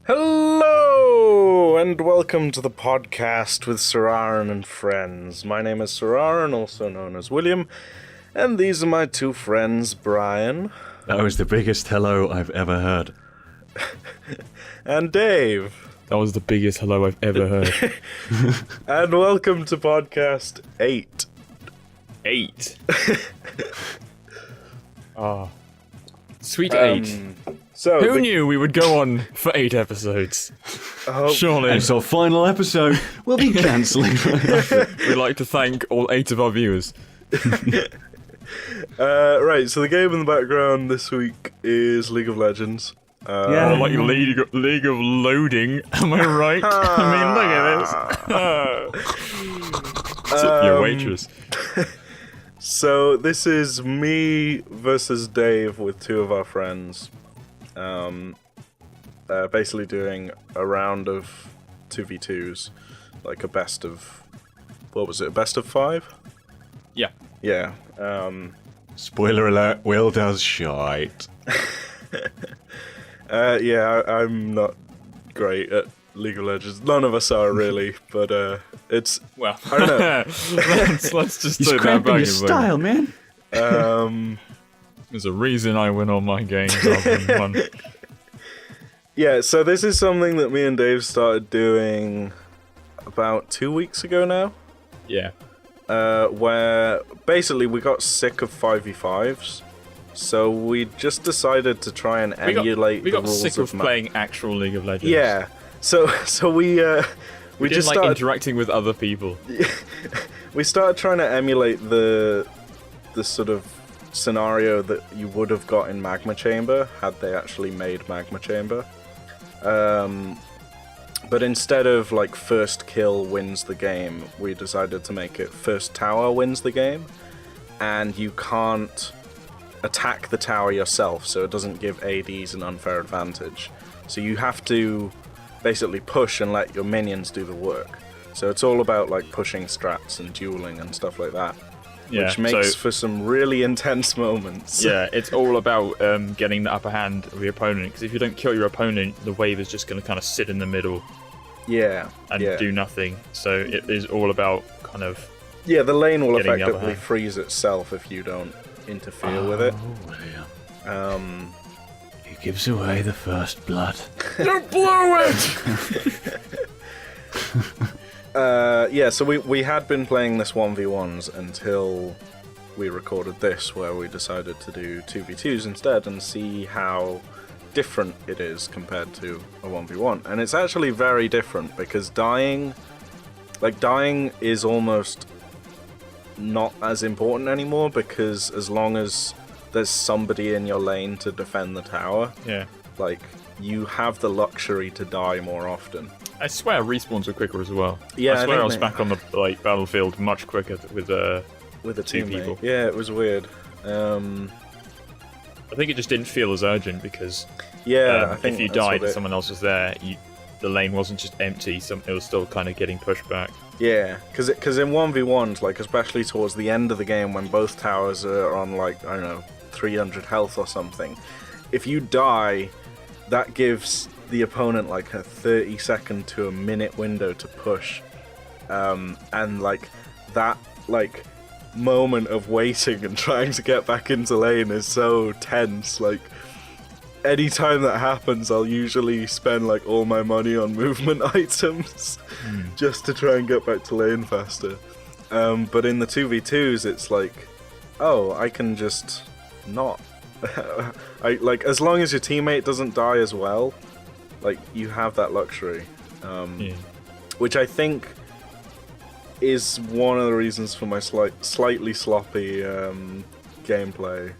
Hello, and welcome to the podcast with SerAaron and friends. My name is SerAaron, also known as William, and these are my two friends, Brian. That was the biggest hello I've ever heard. And Dave. That was the biggest hello I've ever heard. And welcome to podcast 8. 8. Sweet 8. So Who knew we would go on for 8 episodes? Surely. And so final episode will be cancelling. We'd like to thank all 8 of our viewers. Right, so the game in the background this week is League of Legends. Yeah, like League of Loading. Am I right? I mean, look at this. Tip your waitress. So this is me versus Dave with two of our friends. Basically doing a round of 2v2s, like a best of... What was it, a best of 5? Yeah. Yeah. Spoiler alert, Will does shite. Yeah, I'm not great at League of Legends. None of us are really, but it's... Well, I don't know. let's just He's throw that cramping back his style, man. There's a reason I win all my games rather than one. Yeah, so this is something that me and Dave started doing about 2 weeks ago now. Yeah. Where basically we got sick of 5v5s, so we just decided to try and emulate we the got rules sick of playing actual League of Legends. Yeah, so we We just didn't like started interacting with other people. we started trying to emulate the sort of scenario that you would have got in Magma Chamber had they actually made Magma Chamber. But instead of like first kill wins the game, we decided to make it first tower wins the game, and you can't attack the tower yourself, so it doesn't give ADs an unfair advantage. So you have to basically push and let your minions do the work. So it's all about like pushing strats and dueling and stuff like that. Yeah, which makes for some really intense moments. Yeah, it's all about getting the upper hand of your opponent, because if you don't kill your opponent, the wave is just going to kind of sit in the middle and do nothing. So it is all about kind of... Yeah, the lane will getting the upper effectively hand. freeze itself if you don't interfere with it. Yeah. He gives away the first blood. Don't blow it! Yeah, so we had been playing this 1v1s until we recorded this, where we decided to do 2v2s instead and see how different it is compared to a 1v1. And it's actually very different, because dying is almost not as important anymore, because as long as there's somebody in your lane to defend the tower, Yeah. like, you have the luxury to die more often. I swear respawns are quicker as well. Yeah, I swear I was think back on the battlefield much quicker with a two teammate. people. Yeah, it was weird. I think it just didn't feel as urgent because I think if you that's died what and someone else was there, the lane wasn't just empty. It was still kind of getting pushed back. Yeah, because in 1v1s, like especially towards the end of the game when both towers are on like, I don't know, 300 health or something, if you die, that gives the opponent like a 30-second to a minute window to push, and like that like moment of waiting and trying to get back into lane is so tense. Like, anytime that happens, I'll usually spend like all my money on movement items just to try and get back to lane faster. But in the 2v2s, it's like, oh, I can just not. Like, as long as your teammate doesn't die as well, like, you have that luxury. Which I think is one of the reasons for my slightly sloppy gameplay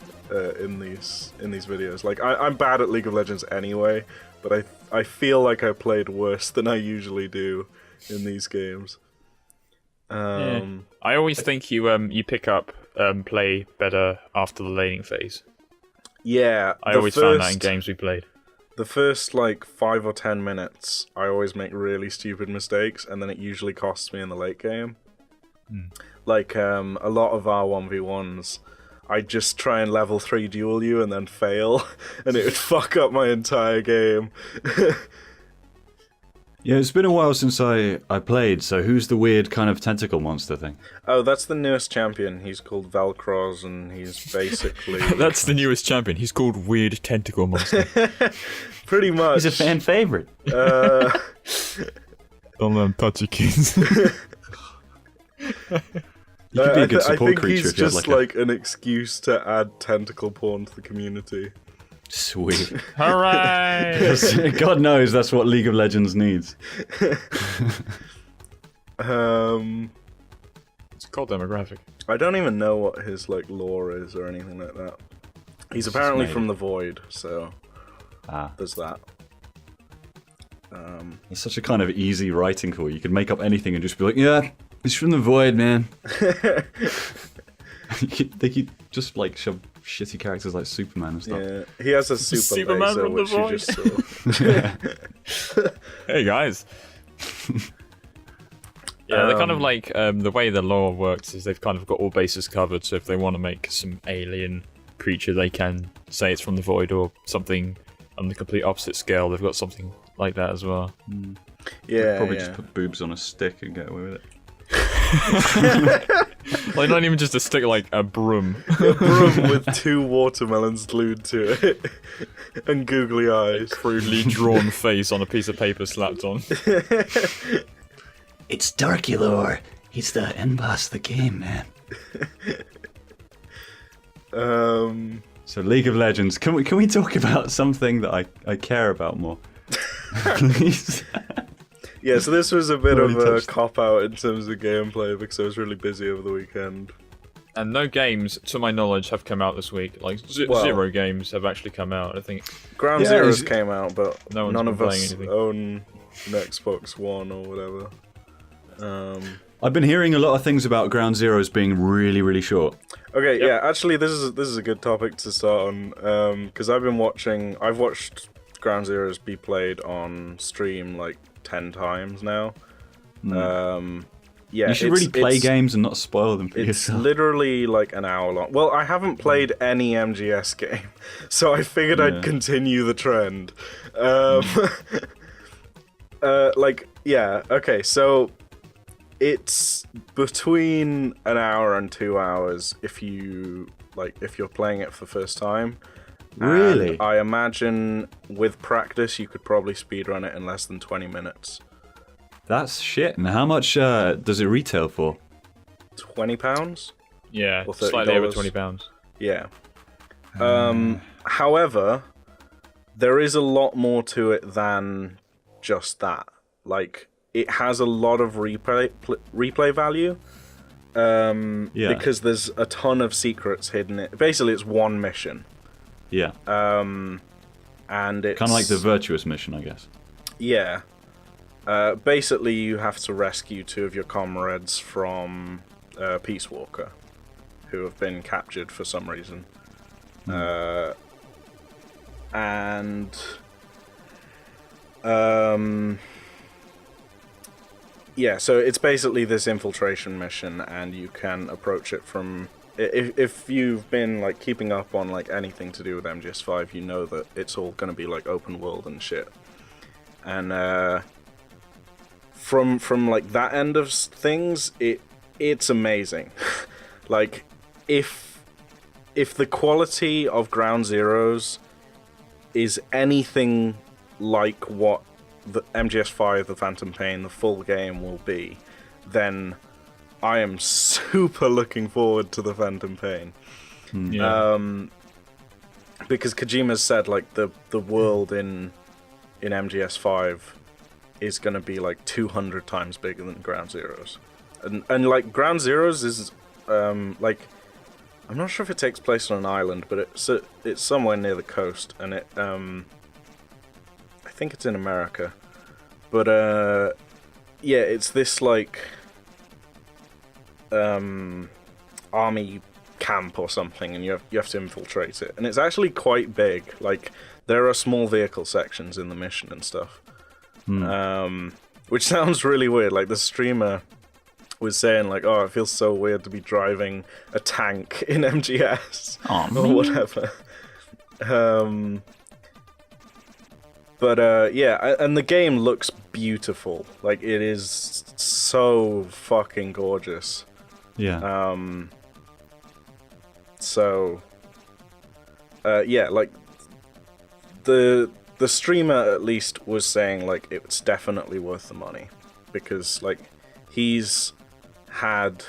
in these videos. Like, I'm bad at League of Legends anyway, but I feel like I played worse than I usually do in these games. I always think you pick up play better after the laning phase. Yeah, I always found that in games we played. The first like 5 or 10 minutes, I always make really stupid mistakes, and then it usually costs me in the late game. Like a lot of our 1v1s, I'd just try and level 3 duel you and then fail, and it would fuck up my entire game. Yeah, it's been a while since I played, so who's the weird kind of tentacle monster thing? Oh, that's the newest champion. He's called Velcroz, and he's basically... That's the newest champion. He's called Weird Tentacle Monster. Pretty much. He's a fan favorite. Don't let him touch your kids. You could be a good support creature he's if you had just like an excuse to add tentacle porn to the community. Sweet. Hooray! God knows that's what League of Legends needs. It's called demographic. I don't even know what his lore is or anything like that. He's apparently from the Void, so there's that. It's such a kind of easy writing for you. You could make up anything and just be like, yeah, he's from the Void, man. They could just shove shitty characters like Superman and stuff. Yeah, he has a super laser, which you just saw. Hey guys. Yeah, they're kind of the way the lore works is they've kind of got all bases covered, so if they want to make some alien creature, they can say it's from the Void, or something on the complete opposite scale, they've got something like that as well. Yeah, probably just put boobs on a stick and get away with it. Not even just a stick, like a broom. A broom with 2 watermelons glued to it. And googly eyes. A crudely drawn face on a piece of paper slapped on. It's Darkulor. He's the end boss of the game, man. So League of Legends. Can we talk about something that I care about more? Please. Yeah, so this was a bit of a cop-out in terms of gameplay because I was really busy over the weekend. And no games, to my knowledge, have come out this week. Zero games have actually come out, I think. Ground Zeroes came out, but none of us own an Xbox One or whatever. I've been hearing a lot of things about Ground Zeroes being really, really short. Okay, yeah, actually this is a good topic to start on, because I've watched Ground Zeroes be played on stream 10 times now. Yeah, you should really play games and not spoil them for yourself. It's literally an hour long. Well, I haven't played any MGS game, so I figured I'd continue the trend. Okay, so it's between an hour and 2 hours if you're playing it for the first time. Really? And I imagine with practice you could probably speedrun it in less than 20 minutes. That's shit. And how much does it retail for? £20? Yeah, or slightly over £20. Yeah. However, there is a lot more to it than just that. It has a lot of replay value. Because there's a ton of secrets hidden in it. Basically, it's one mission. Yeah. And it's kind of like the Virtuous mission, I guess. Yeah. Basically, you have to rescue 2 of your comrades from Peace Walker, who have been captured for some reason. Yeah, so it's basically this infiltration mission, and you can approach it from... If you've been keeping up on anything to do with MGS5, you know that it's all going to be open world and shit. And from that end of things, it's amazing. If the quality of Ground Zeroes is anything like what the MGS5, the Phantom Pain, the full game will be, then I am super looking forward to the Phantom Pain. Yeah. Because Kojima's said the world in MGS5 is going to be 200 times bigger than Ground Zeroes. And Ground Zeroes is I'm not sure if it takes place on an island, but it's somewhere near the coast, and it I think it's in America. But yeah, it's this army camp or something, and you have to infiltrate it, and it's actually quite big. There are small vehicle sections in the mission and stuff, which sounds really weird. The streamer was saying oh, it feels so weird to be driving a tank in MGS or whatever. But yeah, and the game looks beautiful. Like, it is so fucking gorgeous. Yeah. Yeah, like the streamer at least was saying like it's definitely worth the money, because like he's had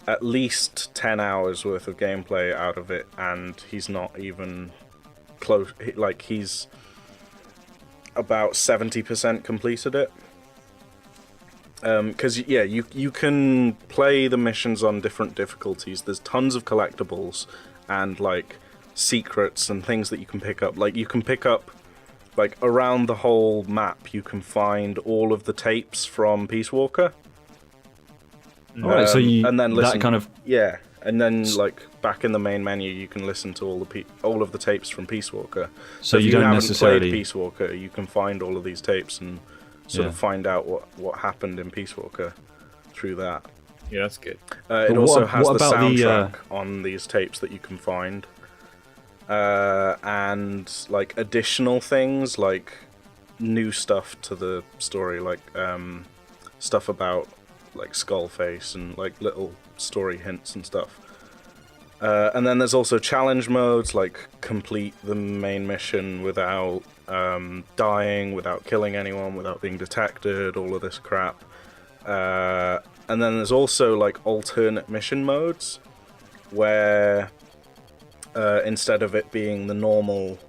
at least 10 hours worth of gameplay out of it, and he's not even close. Like, he's about 70% completed it. Because yeah, you can play the missions on different difficulties. There's tons of collectibles and like secrets and things that you can pick up. Like, you can pick up, like, around the whole map you can find all of the tapes from Peace Walker. Alright, so you and then listen, that kind of yeah, and then like back in the main menu you can listen to all of the tapes from Peace Walker. So if you don't haven't necessarily played Peace Walker, you can find all of these tapes and sort of find out what happened in Peace Walker through that. Yeah, that's good. It also has the soundtrack on these tapes that you can find, and like additional things, like new stuff to the story, like stuff about like Skullface and like little story hints and stuff. And then there's also challenge modes, like complete the main mission without dying, without killing anyone, without being detected, all of this crap. And then there's also like alternate mission modes where instead of it being the normal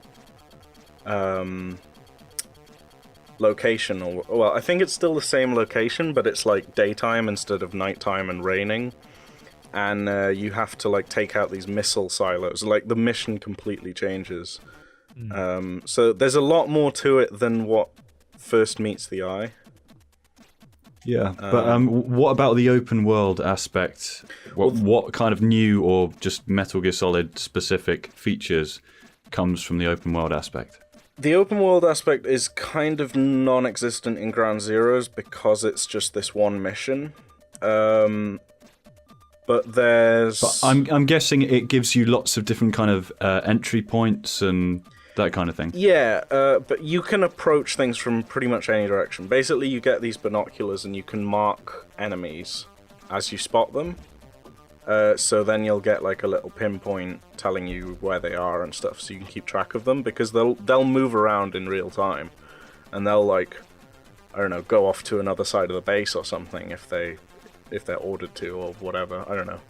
location, or well, I think it's still the same location, but it's like daytime instead of nighttime and raining, and you have to like take out these missile silos. Like, the mission completely changes. So there's a lot more to it than what first meets the eye. Yeah, but what about the open world aspect? What kind of new or just Metal Gear Solid specific features comes from the open world aspect? The open world aspect is kind of non-existent in Ground Zeroes because it's just this one mission. But there's... But I'm guessing it gives you lots of different kind of entry points and that kind of thing. Yeah, but you can approach things from pretty much any direction. Basically, you get these binoculars and you can mark enemies as you spot them. So then you'll get like a little pinpoint telling you where they are and stuff, so you can keep track of them, because they'll move around in real time, and they'll like, I don't know, go off to another side of the base or something if they're ordered to, or whatever. I don't know.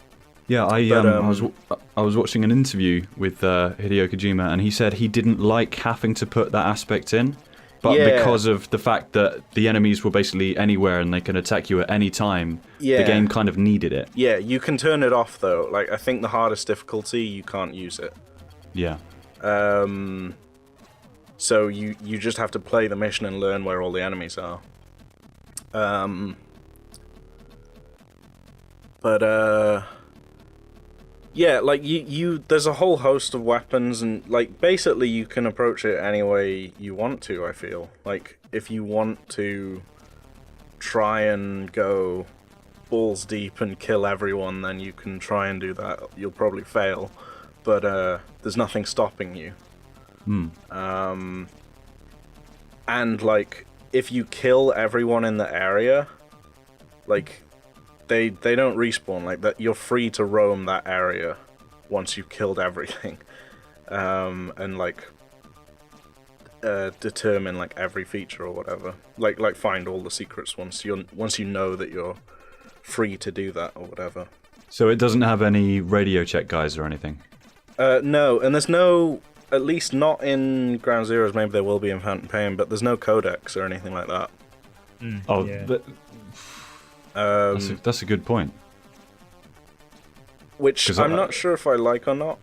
Yeah, I was watching an interview with Hideo Kojima, and he said he didn't like having to put that aspect in, but because of the fact that the enemies were basically anywhere and they can attack you at any time, the game kind of needed it. Yeah, you can turn it off though. Like, I think the hardest difficulty, you can't use it. Yeah. So you just have to play the mission and learn where all the enemies are. Yeah, like you there's a whole host of weapons, and like basically you can approach it any way you want to, I feel. Like, if you want to try and go balls deep and kill everyone, then you can try and do that. You'll probably fail, but there's nothing stopping you. And like, if you kill everyone in the area, like, they don't respawn. Like, that, you're free to roam that area once you've killed everything, and like determine like every feature or whatever. Like find all the secrets once you know that you're free to do that or whatever. So it doesn't have any radio check guys or anything? No, and there's no, at least not in Ground Zeroes, maybe there will be in Phantom Pain, but there's no codex or anything like that. But that's a good point. Which I'm not sure if I like or not.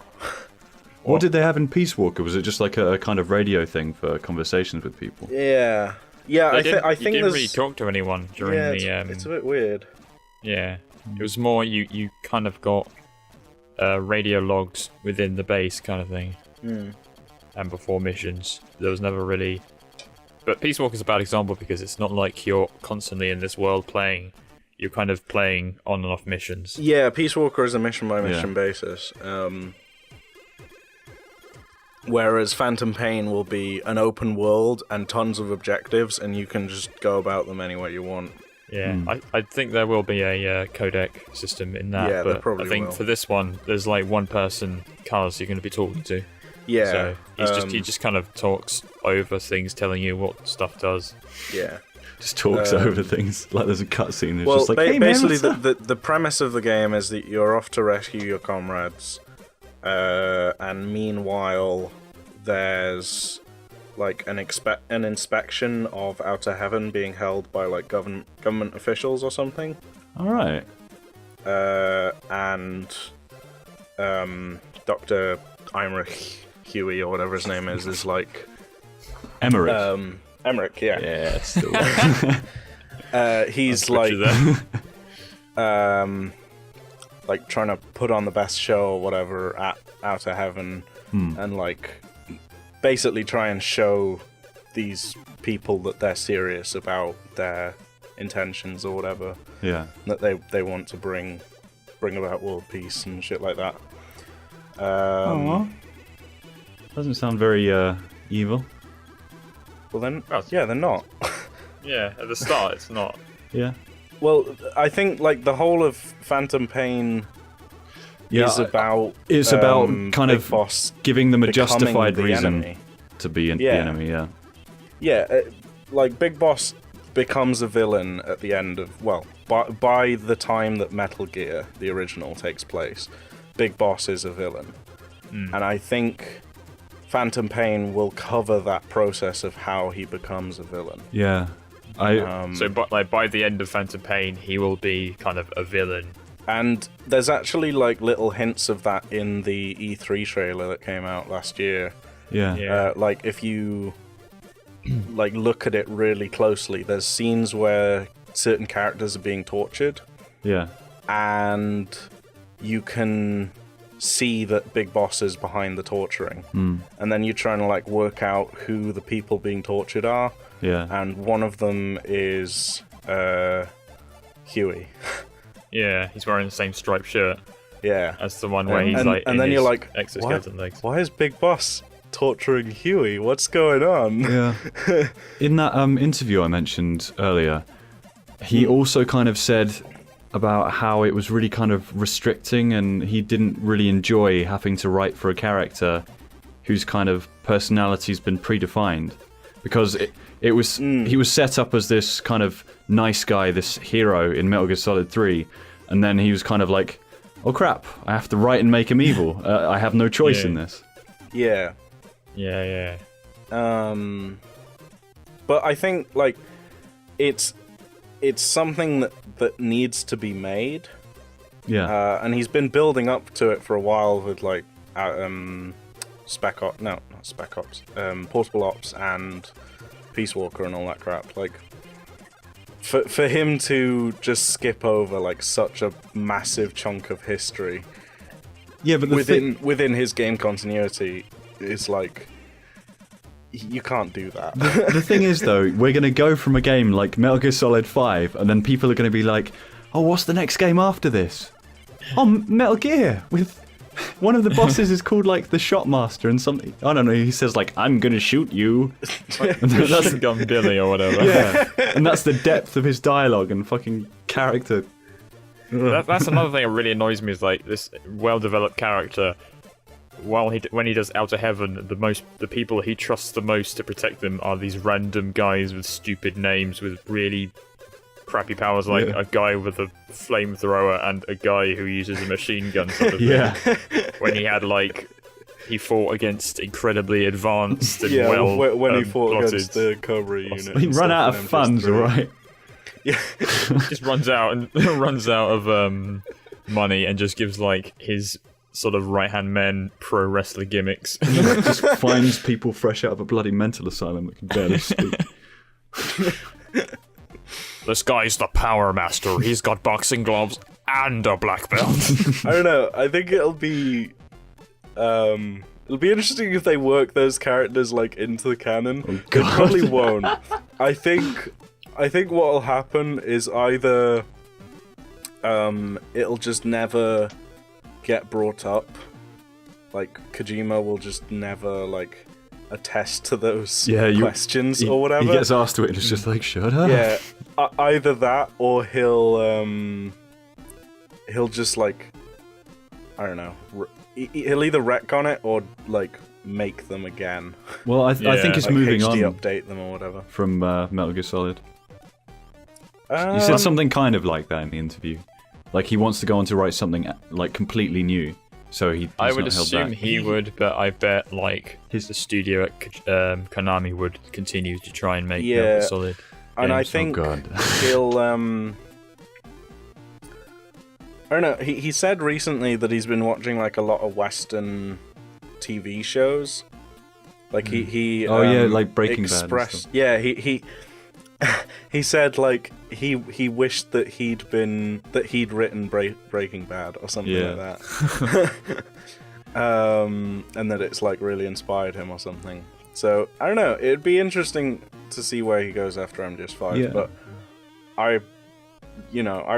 What did they have in Peace Walker? Was it just like a kind of radio thing for conversations with people? Yeah. I think you didn't really talk to anyone during it's a bit weird. Yeah, it was more you kind of got radio logs within the base kind of thing. And before missions, there was never really. But Peace Walker's a bad example because it's not like you're constantly in this world playing. You're kind of playing on and off missions. Yeah, Peace Walker is a mission by mission basis. Whereas Phantom Pain will be an open world and tons of objectives, and you can just go about them any way you want. Yeah, I think there will be a codec system in that, Yeah, but probably I think will. for this one, there's like one person, Cars, you're going to be talking to. Yeah. So he just kind of talks over things, telling you what stuff does. Yeah. Just talks over things like there's a cutscene. Well, just like, hey, basically, man, the premise of the game is that you're off to rescue your comrades, and meanwhile, there's like an inspection of Outer Heaven being held by like government officials or something. All right. And Dr. Emmerich Huey or whatever his name is like Emmerich. Emmerich, yeah. Yeah, still. He's I'll like picture that. like trying to put on the best show or whatever at Outer Heaven, and like basically try and show these people that they're serious about their intentions or whatever. Yeah. That they want to bring about world peace and shit like that. Doesn't sound very evil. Well then, yeah, they're not. Yeah, at the start, it's not. Yeah. Well, I think like the whole of Phantom Pain is about it's about kind Big of Boss giving them a becoming justified the reason enemy. to be the Yeah. enemy. Yeah. Yeah, like Big Boss becomes a villain at the end of, well, by the time that Metal Gear, the original, takes place, Big Boss is a villain. And I think Phantom Pain will cover that process of how he becomes a villain. Yeah. So, by the end of Phantom Pain, he will be kind of a villain. And there's actually like little hints of that in the E3 trailer that came out last year. Yeah. Like if you like look at it really closely, there's scenes where certain characters are being tortured, Yeah. and you can see that Big Boss is behind the torturing. And then you're trying to like work out who the people being tortured are, Yeah. and one of them is Huey. Yeah, he's wearing the same striped shirt Yeah. as the one where he's and, like and in then his you're like, exoskeleton legs. why is Big Boss torturing Huey? What's going on? Yeah. In that interview I mentioned earlier, he also kind of said about how it was really kind of restricting, and he didn't really enjoy having to write for a character whose kind of personality's been predefined, because it was he was set up as this kind of nice guy, this hero in Metal Gear Solid 3, and then he was kind of like, oh crap, I have to write and make him evil. I have no choice in this. Yeah. Yeah. But I think like it's something that needs to be made. Yeah. And he's been building up to it for a while with like Spec Ops, no, not Spec Ops, Portable Ops and Peace Walker and all that crap. Like for him to just skip over like such a massive chunk of history, Yeah, but within his game continuity is like, you can't do that. The thing is, though, we're going to go from a game like Metal Gear Solid 5, and then people are going to be like, oh, what's the next game after this? Oh, Metal Gear, with one of the bosses is called, like, the Shotmaster and something. I don't know, he says, like, I'm going to shoot you. And that's Gun Billy or whatever. Yeah, and that's the depth of his dialogue and fucking character. That's another thing that really annoys me, is like this well-developed character. When he does Outer Heaven, the people he trusts the most to protect them are these random guys with stupid names with really crappy powers, like a guy with a flamethrower and a guy who uses a machine gun sort of thing. Yeah. When he fought against incredibly advanced and when he fought plotted. against the Cobra unit. He and ran stuff out in of funds, MGS3. alright? Just runs out of money and just gives like his sort of right-hand men pro wrestler gimmicks. Just finds people fresh out of a bloody mental asylum that can barely speak. This guy's the Power Master. He's got boxing gloves and a black belt. I don't know. I think it'll be interesting if they work those characters like into the canon. Oh, They God. probably won't. I think what'll happen is either it'll just never get brought up, like Kojima will just never like attest to those questions he, or whatever. He gets asked to it and it's just like, shut up. Yeah, either that or he'll just like, I don't know, he'll either retcon it or like make them again. Well, I think it's like moving HD on. update them or whatever. From Metal Gear Solid. He said something kind of like that in the interview. Like he wants to go on to write something like completely new. So I would assume he would, but I bet like the studio at Konami would continue to try and make Metal Gear Solid. And I think he'll I don't know. He said recently that he's been watching like a lot of Western TV shows. Like he like Breaking Bad. Yeah, he he said like he wished that he'd written Breaking Bad or something like that. And that it's like really inspired him or something. So I don't know. It'd be interesting to see where he goes after MGS5, but I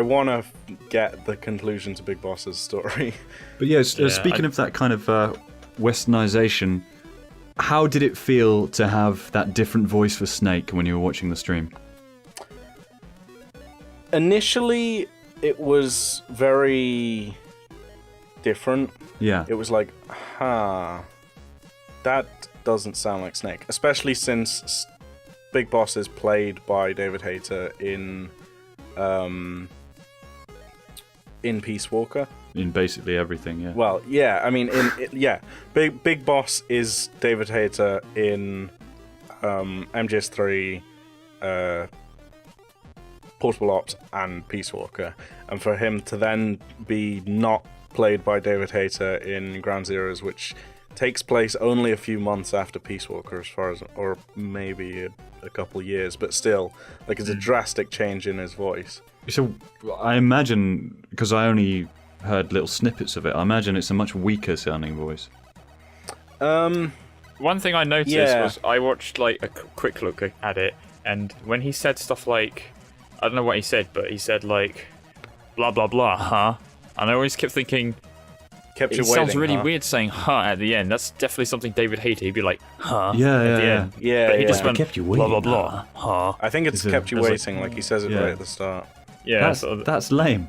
want to get the conclusion to Big Boss's story. But speaking of that kind of westernization, how did it feel to have that different voice for Snake when you were watching the stream? Initially, it was very different. Yeah. It was like, that doesn't sound like Snake. Especially since Big Boss is played by David Hayter in Peace Walker. In basically everything, yeah. Well, yeah, I mean, Big Boss is David Hayter in MGS3, Portable Ops, and Peace Walker, and for him to then be not played by David Hayter in Ground Zeroes, which takes place only a few months after Peace Walker, or maybe a couple years, but still, like, it's a drastic change in his voice. So I imagine, because I only heard little snippets of it, I imagine it's a much weaker sounding voice. One thing I noticed was I watched like a quick look at it, and when he said stuff like, I don't know what he said, but he said like, blah blah blah, huh? And I always kept thinking, it sounds really weird saying huh at the end. That's definitely something David Hayter, he'd be like, huh, at the end. Yeah, but he just went, kept you waiting, blah blah blah, huh. I think it's kept you waiting, like he says it right at the start. Yeah, that's lame.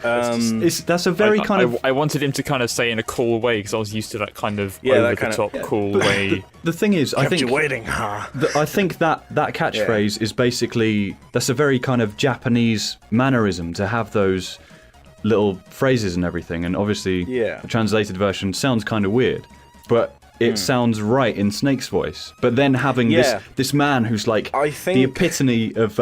That's a very I wanted him to kind of say in a cool way, because I was used to that kind of over-the-top cool way. The thing is, I think you waiting, huh? I think that catchphrase is basically, that's a very kind of Japanese mannerism to have those little phrases and everything, and obviously the translated version sounds kind of weird, but it sounds right in Snake's voice. But then having this man who's like the epitome of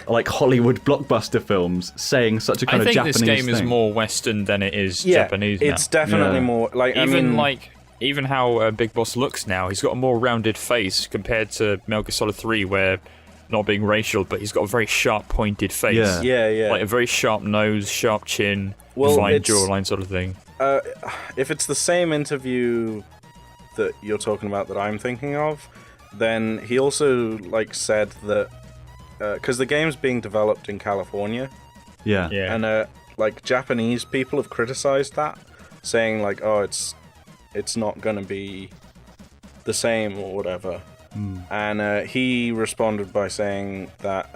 like Hollywood blockbuster films saying such a kind of Japanese thing. I think this game is more Western than it is Japanese now. It's definitely more like even how Big Boss looks now. He's got a more rounded face compared to Metal Gear Solid 3, where, not being racial, but he's got a very sharp pointed face. Yeah. Like a very sharp nose, sharp chin, fine jawline sort of thing. If it's the same interview that you're talking about that I'm thinking of, then he also like said that because the game's being developed in California, and like Japanese people have criticized that, saying like, oh, it's not gonna be the same or whatever. And he responded by saying that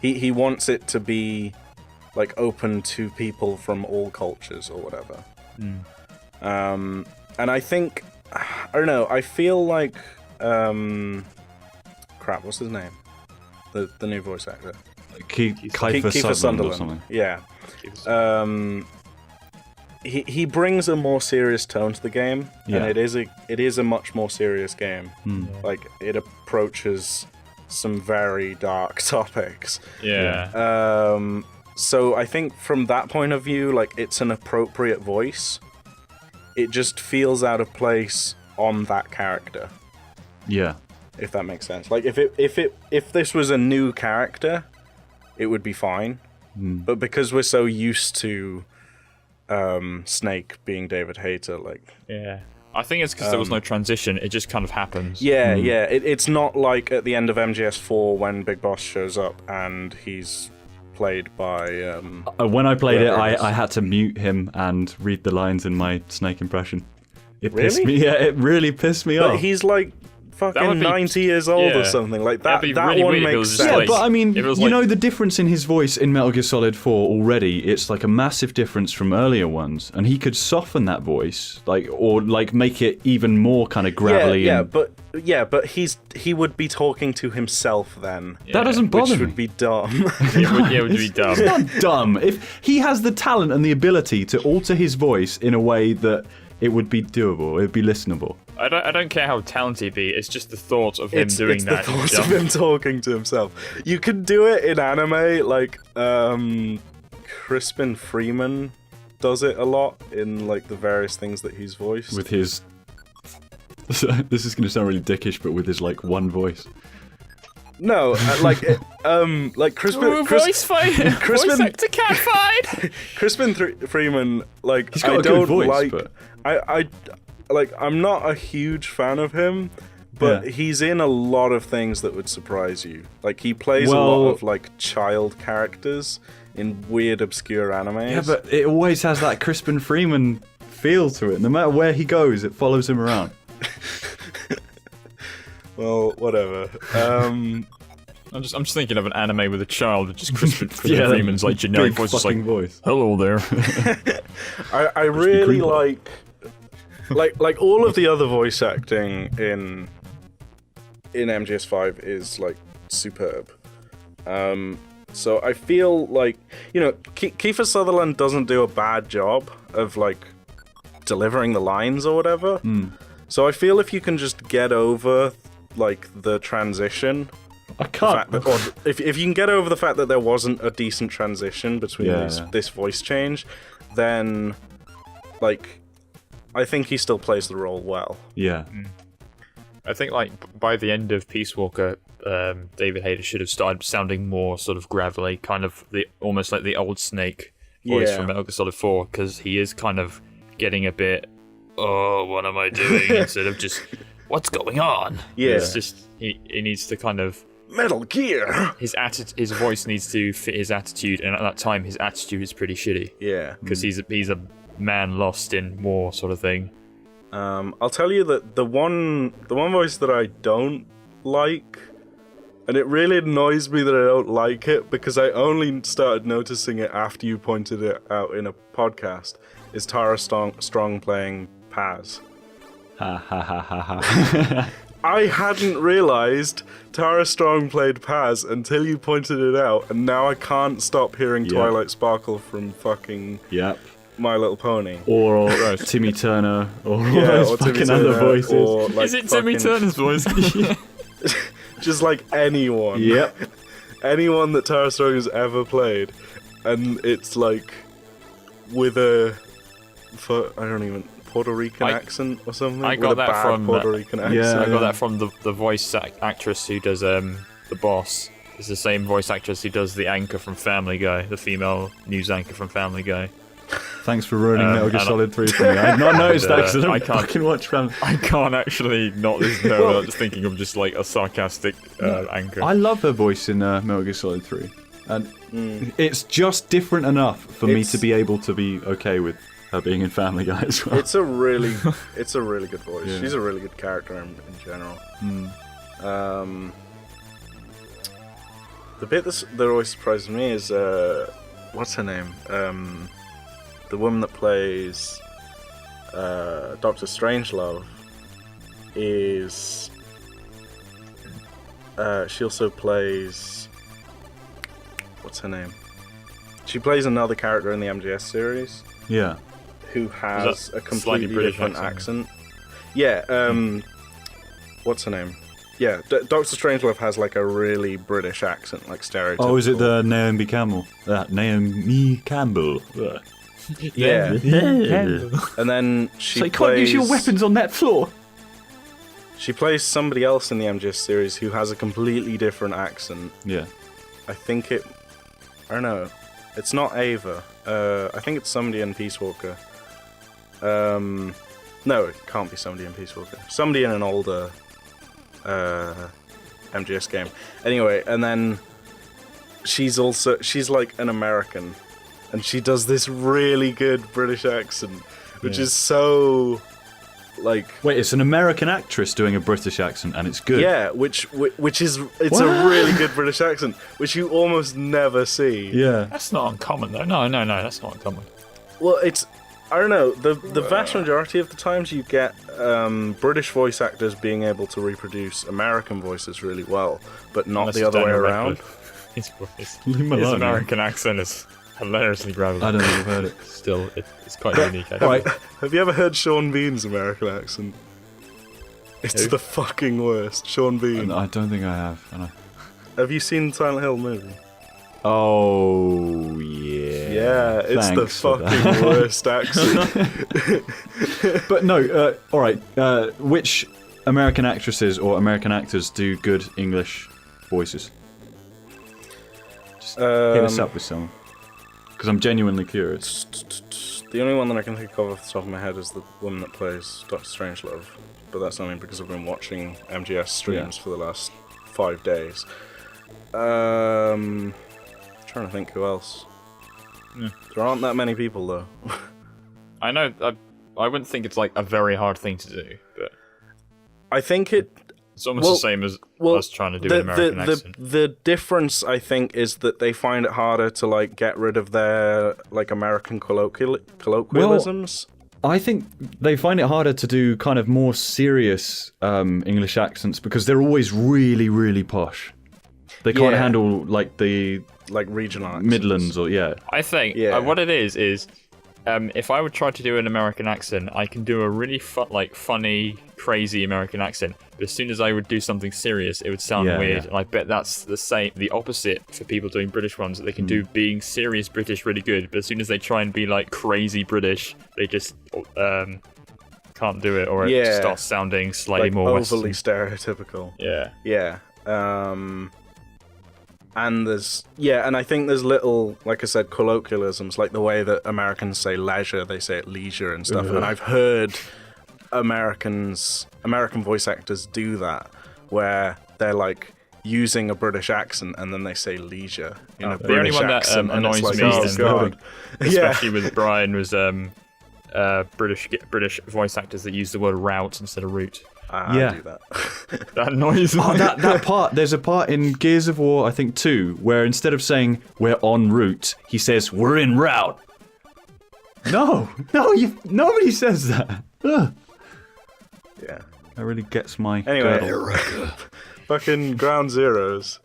he wants it to be like open to people from all cultures or whatever. And I think, I don't know, I feel like what's his name? The new voice actor. Kiefer Sutherland or something. Yeah. He brings a more serious tone to the game, and it is a much more serious game. Like, it approaches some very dark topics. So I think from that point of view, like, it's an appropriate voice. It just feels out of place on that character. Yeah. If that makes sense. Like, if this was a new character, it would be fine. But because we're so used to Snake being David Hayter, like... Yeah. I think it's because there was no transition, it just kind of happens. It's not like at the end of MGS4 when Big Boss shows up and he's played by. When I played it, whoever I had to mute him and read the lines in my Snake impression. It Really? pissed me. Yeah, it really pissed me But off. he's like fucking 90 years old or something like that. That'd be That really one weird if it makes was just sense. Yeah, like- but I mean, if it was you like- know the difference in his voice in Metal Gear Solid 4 already. It's like a massive difference from earlier ones, and he could soften that voice, or make it even more kind of gravelly. But he would be talking to himself then. that doesn't bother Which me. would be dumb. It would be dumb. It's not dumb. If he has the talent and the ability to alter his voice in a way that it would be doable, it would be listenable. I don't care how talented he be. It's just the thought of him doing it's that. the thought of him talking to himself. You could do it in anime, like Crispin Freeman does it a lot in like the various things that he's voiced. With his... this is going to sound really dickish, but with his, like, one voice. No, like Crispin. Voice actor catfight. Crispin Freeman, like He's got I a good don't voice, like. but- I'm not a huge fan of him, but Yeah. he's in a lot of things that would surprise you. Like he plays a lot of like child characters in weird, obscure animes. Yeah, but it always has that Crispin Freeman feel to it. No matter where he goes, it follows him around. Well, whatever. I'm just thinking of an anime with a child with just Crispin Yeah, Freeman's like generic big voice, just like, fucking voice. "Hello there." I really Greenbelt. like all of the other voice acting in MGS5 is like superb. So I feel like, you know, Kiefer Sutherland doesn't do a bad job of like delivering the lines or whatever. So I feel if you can just get over like the transition, I can't. or if you can get over the fact that there wasn't a decent transition between Yeah. this voice change, then like I think he still plays the role well. Yeah. I think like by the end of Peace Walker, David Hayter should have started sounding more sort of gravelly, kind of almost like the old Snake voice Yeah. from Metal Gear Solid 4, because he is kind of getting a bit, "Oh, what am I doing?" instead of just, "What's going on?" Yeah. It's just he needs to kind of Metal Gear. his voice needs to fit his attitude, and at that time his attitude is pretty shitty Yeah. because he's a man lost in war sort of thing. I'll tell you that the one voice that I don't like, and it really annoys me that I don't like it because I only started noticing it after you pointed it out in a podcast, is Tara Strong playing Paz. Ha ha ha ha ha. I hadn't realised Tara Strong played Paz until you pointed it out, and now I can't stop hearing Yeah. Twilight Sparkle from fucking Yep. My Little Pony. Or Timmy Turner, or all Yeah, those or Timmy fucking Turner, other voices. or, like, Is it Timmy fucking- Turner's voice? Just like anyone. Yep. Anyone that Tara Strong has ever played, and it's like with a Puerto Rican accent or something. I got with a that bad from Puerto Rican accent. Yeah. I got that from the voice actress who does the boss. It's the same voice actress who does the anchor from Family Guy, the female news anchor from Family Guy. Thanks for ruining Metal Gear and Solid 3 for me. I had not noticed that because I I don't can't- fucking watch Family. I can't actually not listen to her without just thinking of just like a sarcastic anchor. I love her voice in Metal Gear Solid 3. And it's just different enough for me It's- to be able to be okay with her being in Family Guy as well. It's a really good voice. Yeah. She's a really good character in general. The bit that always surprises me is what's her name? The woman that plays Dr. Strangelove is she also plays, what's her name? She plays another character in the MGS series Yeah. who has a slightly completely British different accent? accent. Yeah, what's her name? Yeah, Dr. Strangelove has like a really British accent, like stereotypical. Oh, is it the Naomi Campbell? Naomi Campbell. Ugh. Yeah. And then she So you plays... can't use your weapons on that floor. She plays somebody else in the MGS series who has a completely different accent. Yeah. I think I don't know. It's not Ava. I think it's somebody in Peace Walker. No, it can't be somebody in Peace Walker. Somebody in an older MGS game. Anyway, and then she's like an American, and she does this really good British accent, which is so like. Wait, it's an American actress doing a British accent, and it's good. Yeah, which is it's a really good British accent, which you almost never see. Yeah, that's not uncommon though. No, that's not uncommon. Well, I don't know. The vast majority of the times you get British voice actors being able to reproduce American voices really well, but not the other way around. His American accent is hilariously gravelly. I don't think I've heard it. Still, it's quite unique. Right. Have you ever heard Sean Bean's American accent? It's the fucking worst. Sean Bean. I don't think I have. Have you seen Silent Hill movie? Oh, yeah. Yeah, it's the fucking worst accent. But no, alright. Which American actresses or American actors do good English voices? Just hit us up with someone. Because I'm genuinely curious. The only one that I can think of off the top of my head is the woman that plays Dr. Strangelove. But that's only because I've been watching MGS streams for the last 5 days. Trying to think who else. There aren't that many people though. I know. I wouldn't think it's like a very hard thing to do, but I think it's almost the same as us trying to do an American accent. The difference, I think, is that they find it harder to like get rid of their like American colloquialisms. Well, I think they find it harder to do kind of more serious English accents because they're always really, really posh. They can't handle like the regional accents. Midlands or I think what it is if I would try to do an American accent, I can do a really funny, crazy American accent. But as soon as I would do something serious, it would sound weird. Yeah. And I bet that's the opposite for people doing British ones. That they can do being serious British really good, but as soon as they try and be like crazy British, they just can't do it, or it starts sounding slightly more overly Western. Stereotypical. Yeah. And and I think there's little, like I said, colloquialisms, like the way that Americans say leisure, they say it leisure and stuff. And I've heard American voice actors do that, where they're like using a British accent and then they say leisure in a British accent. The only one that annoys me, especially with Brian, was British voice actors that use the word route instead of route. I do that. That annoys me. That part. There's a part in Gears of War, I think 2, where instead of saying we're en route, he says we're en route. No, nobody says that. Ugh. Yeah, that really gets my. Anyway, fucking Ground Zeroes.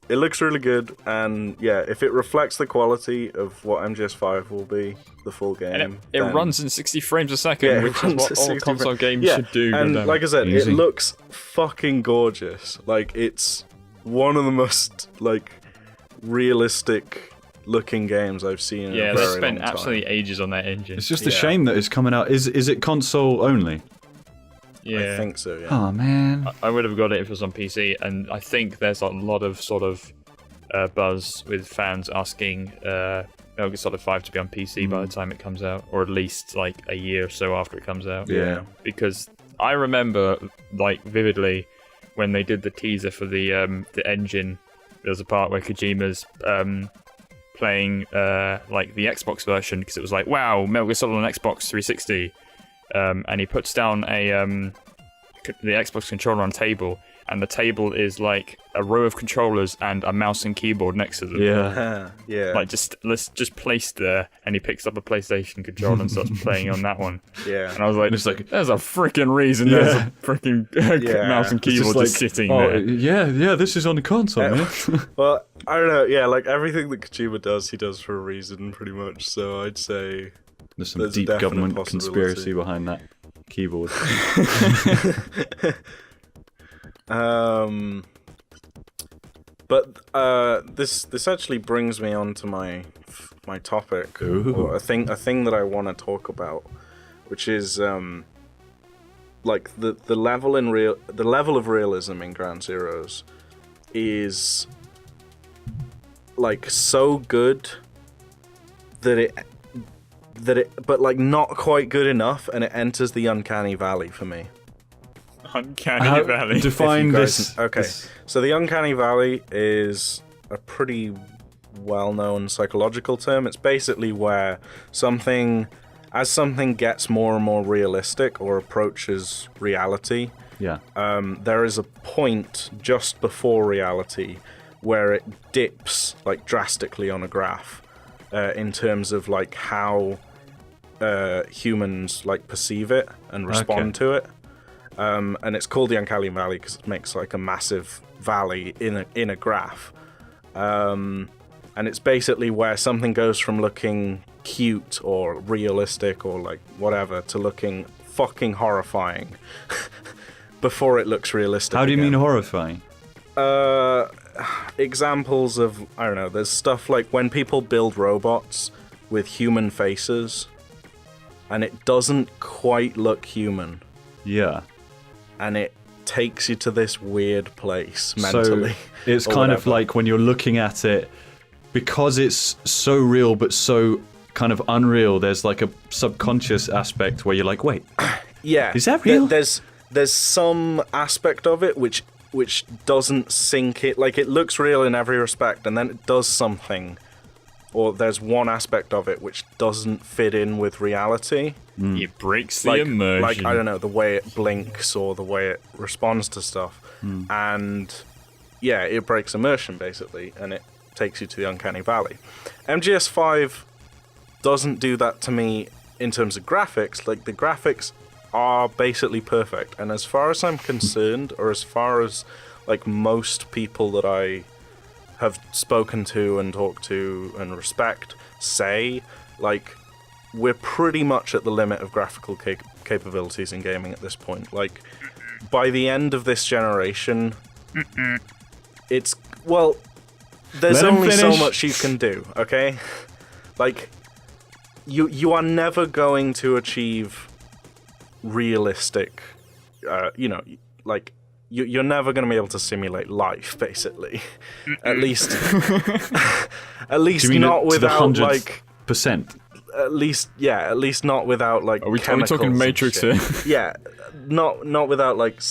It looks really good, and if it reflects the quality of what MGS5 will be, the full game, and it runs in 60 frames a second, which is what all console games should do. And like I said, it looks fucking gorgeous. Like, it's one of the most like realistic looking games I've seen in a very long time. They spent absolutely ages on that engine. It's just a shame that it's coming out. Is it console only? Yeah, I think so. Yeah. Oh man, I would have got it if it was on PC, and I think there's a lot of sort of buzz with fans asking Metal Gear Solid 5 to be on PC by the time it comes out, or at least like a year or so after it comes out. Yeah, because I remember like vividly when they did the teaser for the engine. There was a part where Kojima's playing like the Xbox version, because it was like, wow, Metal Gear Solid on Xbox 360. And he puts down the Xbox controller on a table, and the table is like a row of controllers and a mouse and keyboard next to them. Yeah. Like just placed there, and he picks up a PlayStation controller and starts playing on that one. Yeah. And I was like, there's a freaking reason there's a freaking mouse and keyboard just sitting there. Yeah, this is on the console, man. Well, I don't know. Yeah, like everything that Kojima does, he does for a reason, pretty much. So I'd say. There's some deep government conspiracy behind that keyboard. But this actually brings me on to my topic, or a thing that I want to talk about, which is like the level of realism in Ground Zeroes is like so good that it but like not quite good enough, and it enters the uncanny valley for me. Uncanny Valley. Define this. Okay, so the Uncanny Valley is a pretty well-known psychological term. It's basically where something gets more and more realistic or approaches reality, there is a point just before reality where it dips like drastically on a graph in terms of like how humans like perceive it and respond to it. And it's called the Uncanny Valley because it makes like a massive valley in a graph. And it's basically where something goes from looking cute or realistic or like whatever to looking fucking horrifying before it looks realistic. How do you mean horrifying? Examples of, I don't know, there's stuff like when people build robots with human faces and it doesn't quite look human. Yeah. And it takes you to this weird place mentally. So it's kind of like when you're looking at it, because it's so real but so kind of unreal, there's like a subconscious aspect where you're like, wait, yeah, is that real? There's some aspect of it which doesn't sink it. Like, it looks real in every respect, and then it does something, or there's one aspect of it which doesn't fit in with reality. It breaks the immersion. Like, I don't know, the way it blinks or the way it responds to stuff. And yeah, it breaks immersion basically, and it takes you to the Uncanny Valley. MGS5 doesn't do that to me in terms of graphics. Like, the graphics are basically perfect, and as far as I'm concerned, or as far as like most people that I have spoken to and talked to and respect say, like, we're pretty much at the limit of graphical capabilities in gaming at this point. Like, by the end of this generation, it's, well, there's only so much you can do, okay? Like, you are never going to achieve realistic, you know, like, you're never going to be able to simulate life, basically. At least not without, like... %? At least not without, like, Are we talking Matrix here? Yeah, not without, like,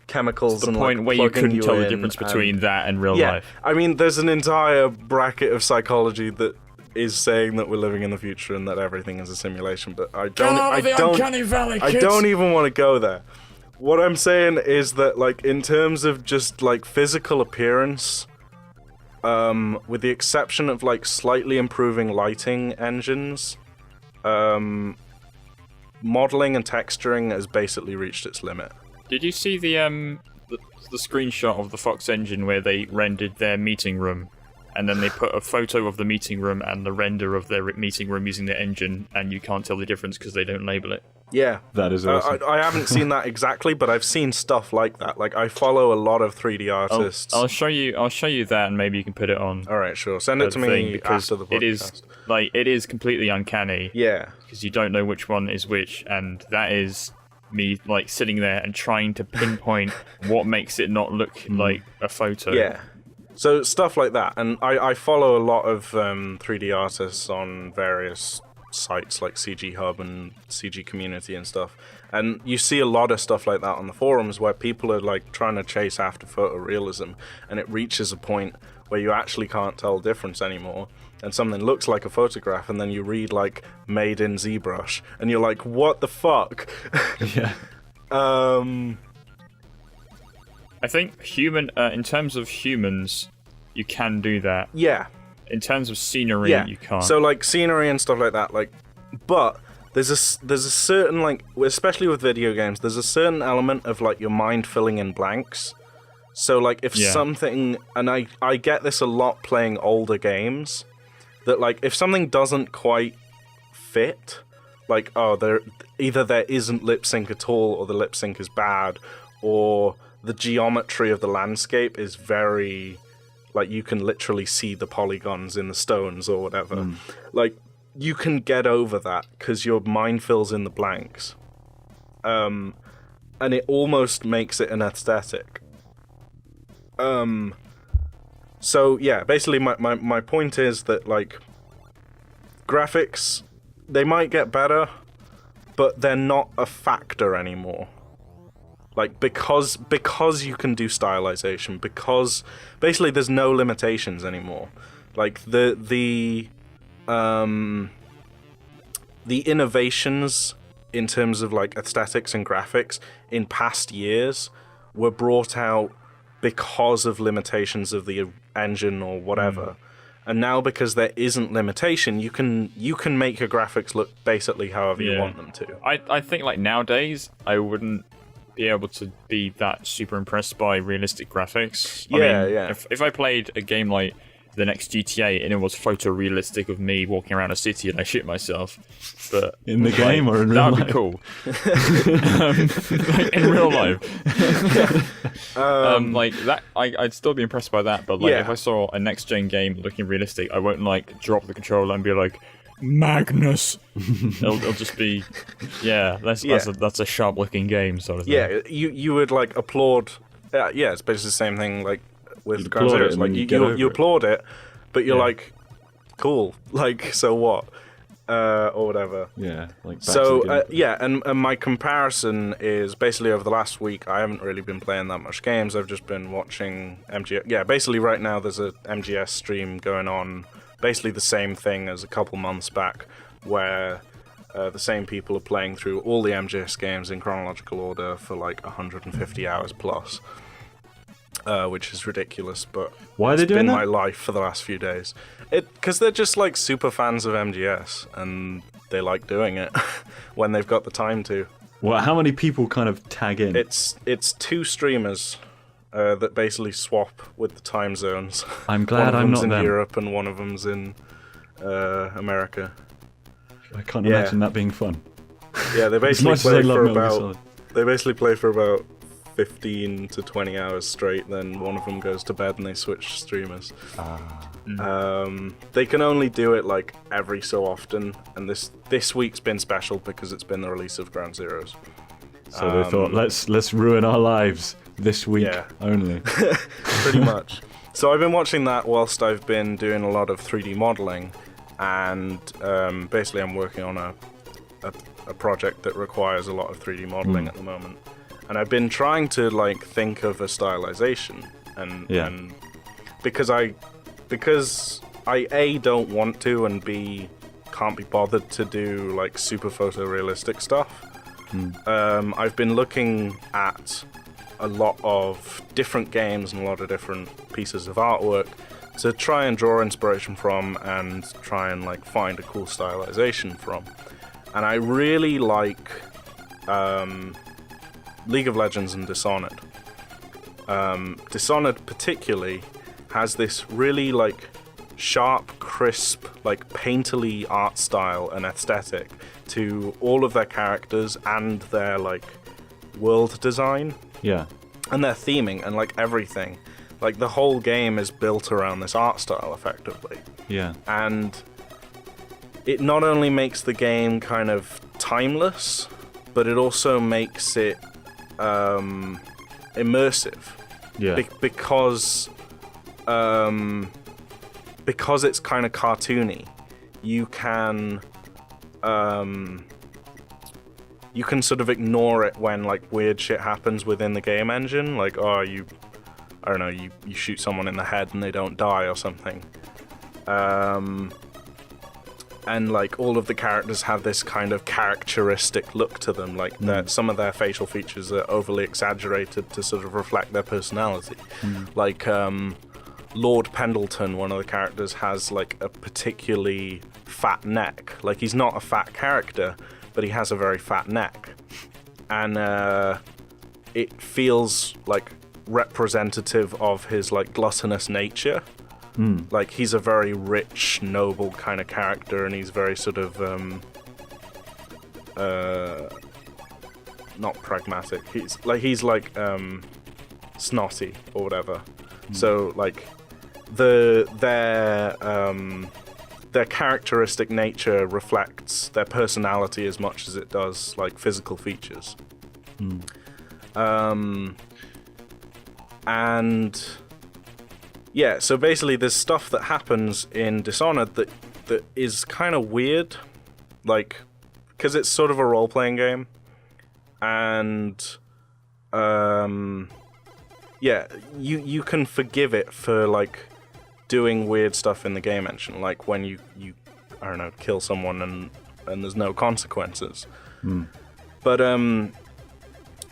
chemicals and, the point like, where you couldn't tell the in difference between that and real yeah, life. I mean, there's an entire bracket of psychology that is saying that we're living in the future and that everything is a simulation, but I don't even want to go there. What I'm saying is that, like, in terms of just, like, physical appearance, with the exception of, like, slightly improving lighting engines, modeling and texturing has basically reached its limit. Did you see the screenshot of the Fox engine where they rendered their meeting room, and then they put a photo of the meeting room and the render of their meeting room using the engine, and you can't tell the difference because they don't label it? Yeah. That is awesome. I haven't seen that exactly, but I've seen stuff like that. Like, I follow a lot of 3D artists. I'll show you that, and maybe you can put it on. All right, sure. Send it to me after the podcast. It is completely uncanny. Yeah. Because you don't know which one is which, and that is me, like, sitting there and trying to pinpoint what makes it not look like a photo. Yeah. So stuff like that, and I follow a lot of 3D artists on various sites like CG Hub and CG Community and stuff, and you see a lot of stuff like that on the forums where people are like trying to chase after photorealism, and it reaches a point where you actually can't tell the difference anymore, and something looks like a photograph, and then you read like made in ZBrush, and you're like, what the fuck? Yeah. I think in terms of humans, you can do that. Yeah. In terms of scenery, you can't. So, like, scenery and stuff like that, like, but there's a certain, like, especially with video games, there's a certain element of, like, your mind filling in blanks. So, like, if something, and I get this a lot playing older games, that, like, if something doesn't quite fit, like, either there isn't lip sync at all, or the lip sync is bad, or the geometry of the landscape is very... like, you can literally see the polygons in the stones or whatever. Like, you can get over that because your mind fills in the blanks. And it almost makes it an aesthetic. So, yeah, basically my point is that, like, graphics, they might get better, but they're not a factor anymore. Like, because you can do stylization, because basically there's no limitations anymore. Like, the innovations in terms of, like, aesthetics and graphics in past years were brought out because of limitations of the engine or whatever. And now, because there isn't limitation, you can make your graphics look basically however you want them to. I think, like, nowadays, I wouldn't be able to be that super impressed by realistic graphics. I mean, if I played a game like the next GTA and it was photorealistic of me walking around a city and I shit myself, but in the game or in real life? That would be cool. Like, in real life. Like that, I'd still be impressed by that. But like, if I saw a next gen game looking realistic, I won't like drop the controller and be like, Magnus. it'll just be, that's a sharp looking game sort of thing. Yeah, you would like applaud. It's basically the same thing like with Ground Zeroes. Like you applaud it, but you're like, cool. Like, so what? Or whatever. Yeah. Like. So and my comparison is basically over the last week. I haven't really been playing that much games. I've just been watching MGS. Yeah, basically right now there's a MGS stream going on. Basically the same thing as a couple months back, where the same people are playing through all the MGS games in chronological order for like 150 hours plus, which is ridiculous. But why are they doing that? It's been my life for the last few days. Because they're just like super fans of MGS and they like doing it when they've got the time to. Well, how many people kind of tag in? It's two streamers. That basically swap with the time zones. I'm glad I'm not in them. Europe and one of them's in America. I can't imagine that being fun. Yeah, they basically play for about 15 to 20 hours straight. Then one of them goes to bed and they switch streamers. They can only do it like every so often, and this week's been special because it's been the release of Ground Zeroes. So they thought, let's ruin our lives this week only. Pretty much. So I've been watching that whilst I've been doing a lot of 3D modeling, and basically I'm working on a project that requires a lot of 3D modeling at the moment. And I've been trying to like think of a stylization, and because I A, don't want to, and B, can't be bothered to do like super photorealistic stuff. I've been looking at a lot of different games and a lot of different pieces of artwork to try and draw inspiration from and try and like find a cool stylization from. And I really like League of Legends and Dishonored. Dishonored particularly has this really like sharp, crisp, like painterly art style and aesthetic to all of their characters and their like world design. Yeah. And their theming and like everything. Like the whole game is built around this art style effectively. Yeah. And it not only makes the game kind of timeless, but it also makes it immersive. Yeah. Because it's kind of cartoony, you can sort of ignore it when like weird shit happens within the game engine, like you shoot someone in the head and they don't die or something. And like all of the characters have this kind of characteristic look to them, like some of their facial features are overly exaggerated to sort of reflect their personality. Like Lord Pendleton, one of the characters, has like a particularly fat neck. Like he's not a fat character, but he has a very fat neck, and it feels like representative of his like gluttonous nature. Like he's a very rich, noble kind of character, and he's very sort of not pragmatic. He's like snotty or whatever. So like their characteristic nature reflects their personality as much as it does like physical features. And yeah, so basically there's stuff that happens in Dishonored that is kind of weird, like because it's sort of a role-playing game, and you can forgive it for like doing weird stuff in the game engine, like when you I don't know, kill someone and there's no consequences. But in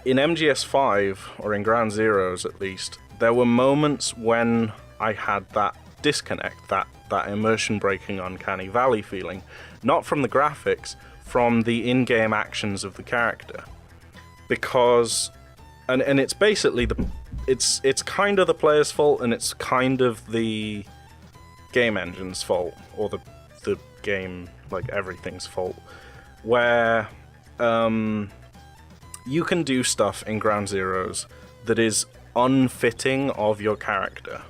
MGS5 or in Ground Zeroes at least, there were moments when I had that disconnect, that immersion breaking uncanny valley feeling, not from the graphics, from the in-game actions of the character, because and it's basically it's kind of the player's fault, and it's kind of the game engine's fault, or the game, like everything's fault, where you can do stuff in Ground Zeroes that is unfitting of your character.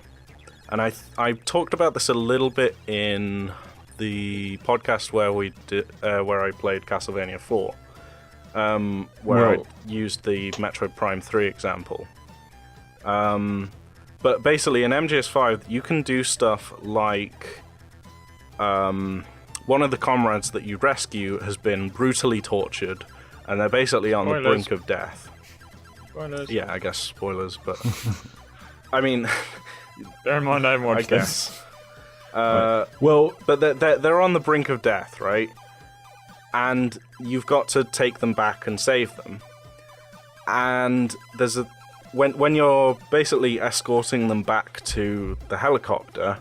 And I talked about this a little bit in the podcast where where I played Castlevania 4, where I used the Metroid Prime 3 example. But basically in MGS5 you can do stuff like one of the comrades that you rescue has been brutally tortured, and they're basically on the brink of death. Spoilers. Yeah, I guess spoilers, but I mean, bear in mind I haven't watched this. Well, but they're on the brink of death, right? And you've got to take them back and save them. And there's when you're basically escorting them back to the helicopter,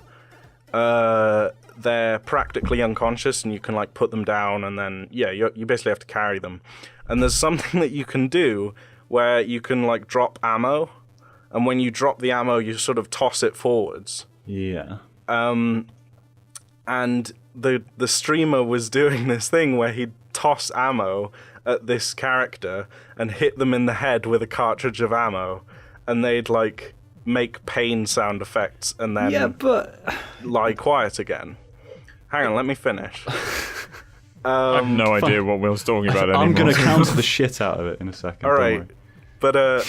they're practically unconscious, and you can like put them down, and then you basically have to carry them. And there's something that you can do where you can like drop ammo, and when you drop the ammo, you sort of toss it forwards. Yeah. And the streamer was doing this thing where he'd toss ammo at this character and hit them in the head with a cartridge of ammo, and they'd like make pain sound effects and then lie quiet again. Hang on, let me finish. I have no idea what Will's talking about anymore. I'm going to counter the shit out of it in a second. All right. But,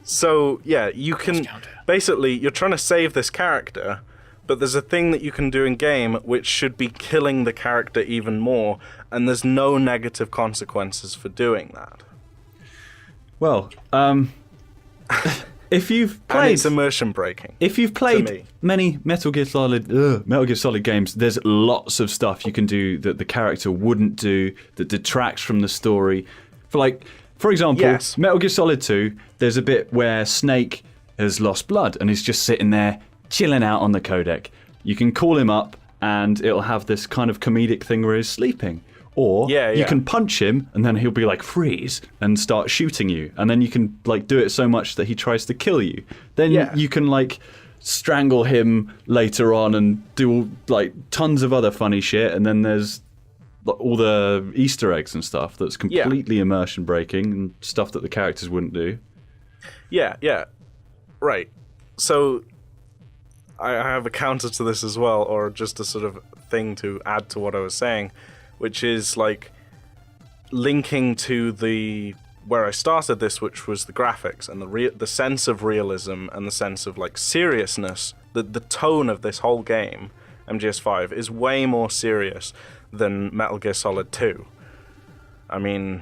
so, yeah, you can... Basically, you're trying to save this character, but there's a thing that you can do in-game which should be killing the character even more, and there's no negative consequences for doing that. Well, if you've played... And it's immersion breaking. If you've played many Metal Gear Solid games, there's lots of stuff you can do that the character wouldn't do, that detracts from the story. For example, Metal Gear Solid 2, there's a bit where Snake has lost blood and is just sitting there chilling out on the codec. You can call him up and it'll have this kind of comedic thing where he's sleeping. Or you can punch him and then he'll be like, freeze, and start shooting you. And then you can like do it so much that he tries to kill you. Then you can like strangle him later on and do like tons of other funny shit. And then there's all the Easter eggs and stuff that's completely immersion breaking and stuff that the characters wouldn't do. Yeah. Right. So I have a counter to this as well, or just a sort of thing to add to what I was saying, which is like linking to where I started this, which was the graphics and the sense of realism and the sense of like seriousness. The tone of this whole game, MGS5, is way more serious than Metal Gear Solid 2. I mean,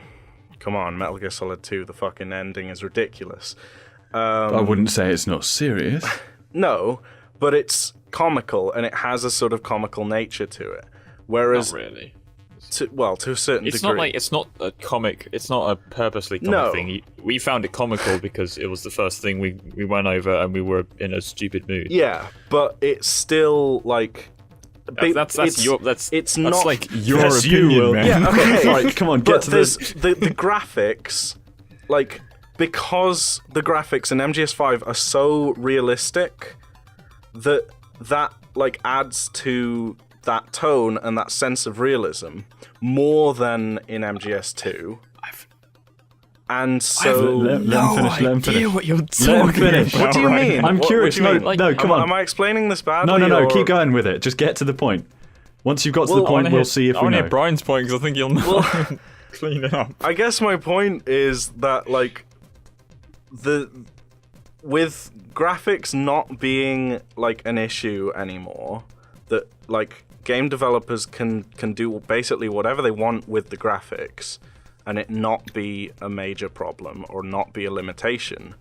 come on, Metal Gear Solid 2, the fucking ending is ridiculous. I wouldn't say it's not serious. No, but it's comical and it has a sort of comical nature to it. Whereas, not really. To a certain degree. It's not a comic. It's not a purposely comic thing. We found it comical because it was the first thing we went over and we were in a stupid mood. Yeah, but it's still like. That's your opinion, man. Yeah, okay. Right, come on, get to this. The graphics, like, because the graphics in MGS5 are so realistic that like adds to that tone and that sense of realism more than in MGS2. And so let him finish. What you're talking about. What do you mean? I'm curious. No, come on. Am I explaining this badly? No. Keep going with it. Just get to the point. Once you've got to the point, we'll see if we know. I want to hear Brian's point because I think you'll know. Clean it up. I guess my point is that like with graphics not being like an issue anymore, that like game developers can do basically whatever they want with the graphics, and it not be a major problem or not be a limitation,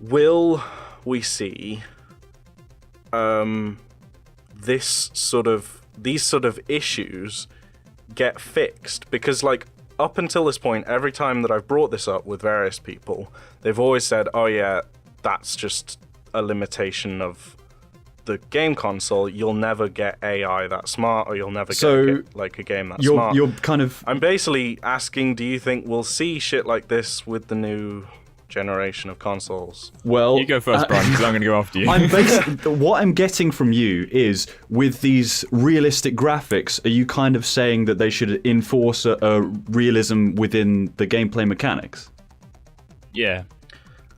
will we see these sort of issues get fixed? Because like up until this point, every time that I've brought this up with various people, they've always said, oh yeah, that's just a limitation of the game console. You'll never get AI that smart, or you'll never get like a game that smart. I'm basically asking, do you think we'll see shit like this with the new generation of consoles? Well, you go first, Brian, because I'm going to go after you. What I'm getting from you is, with these realistic graphics, are you kind of saying that they should enforce a realism within the gameplay mechanics? Yeah.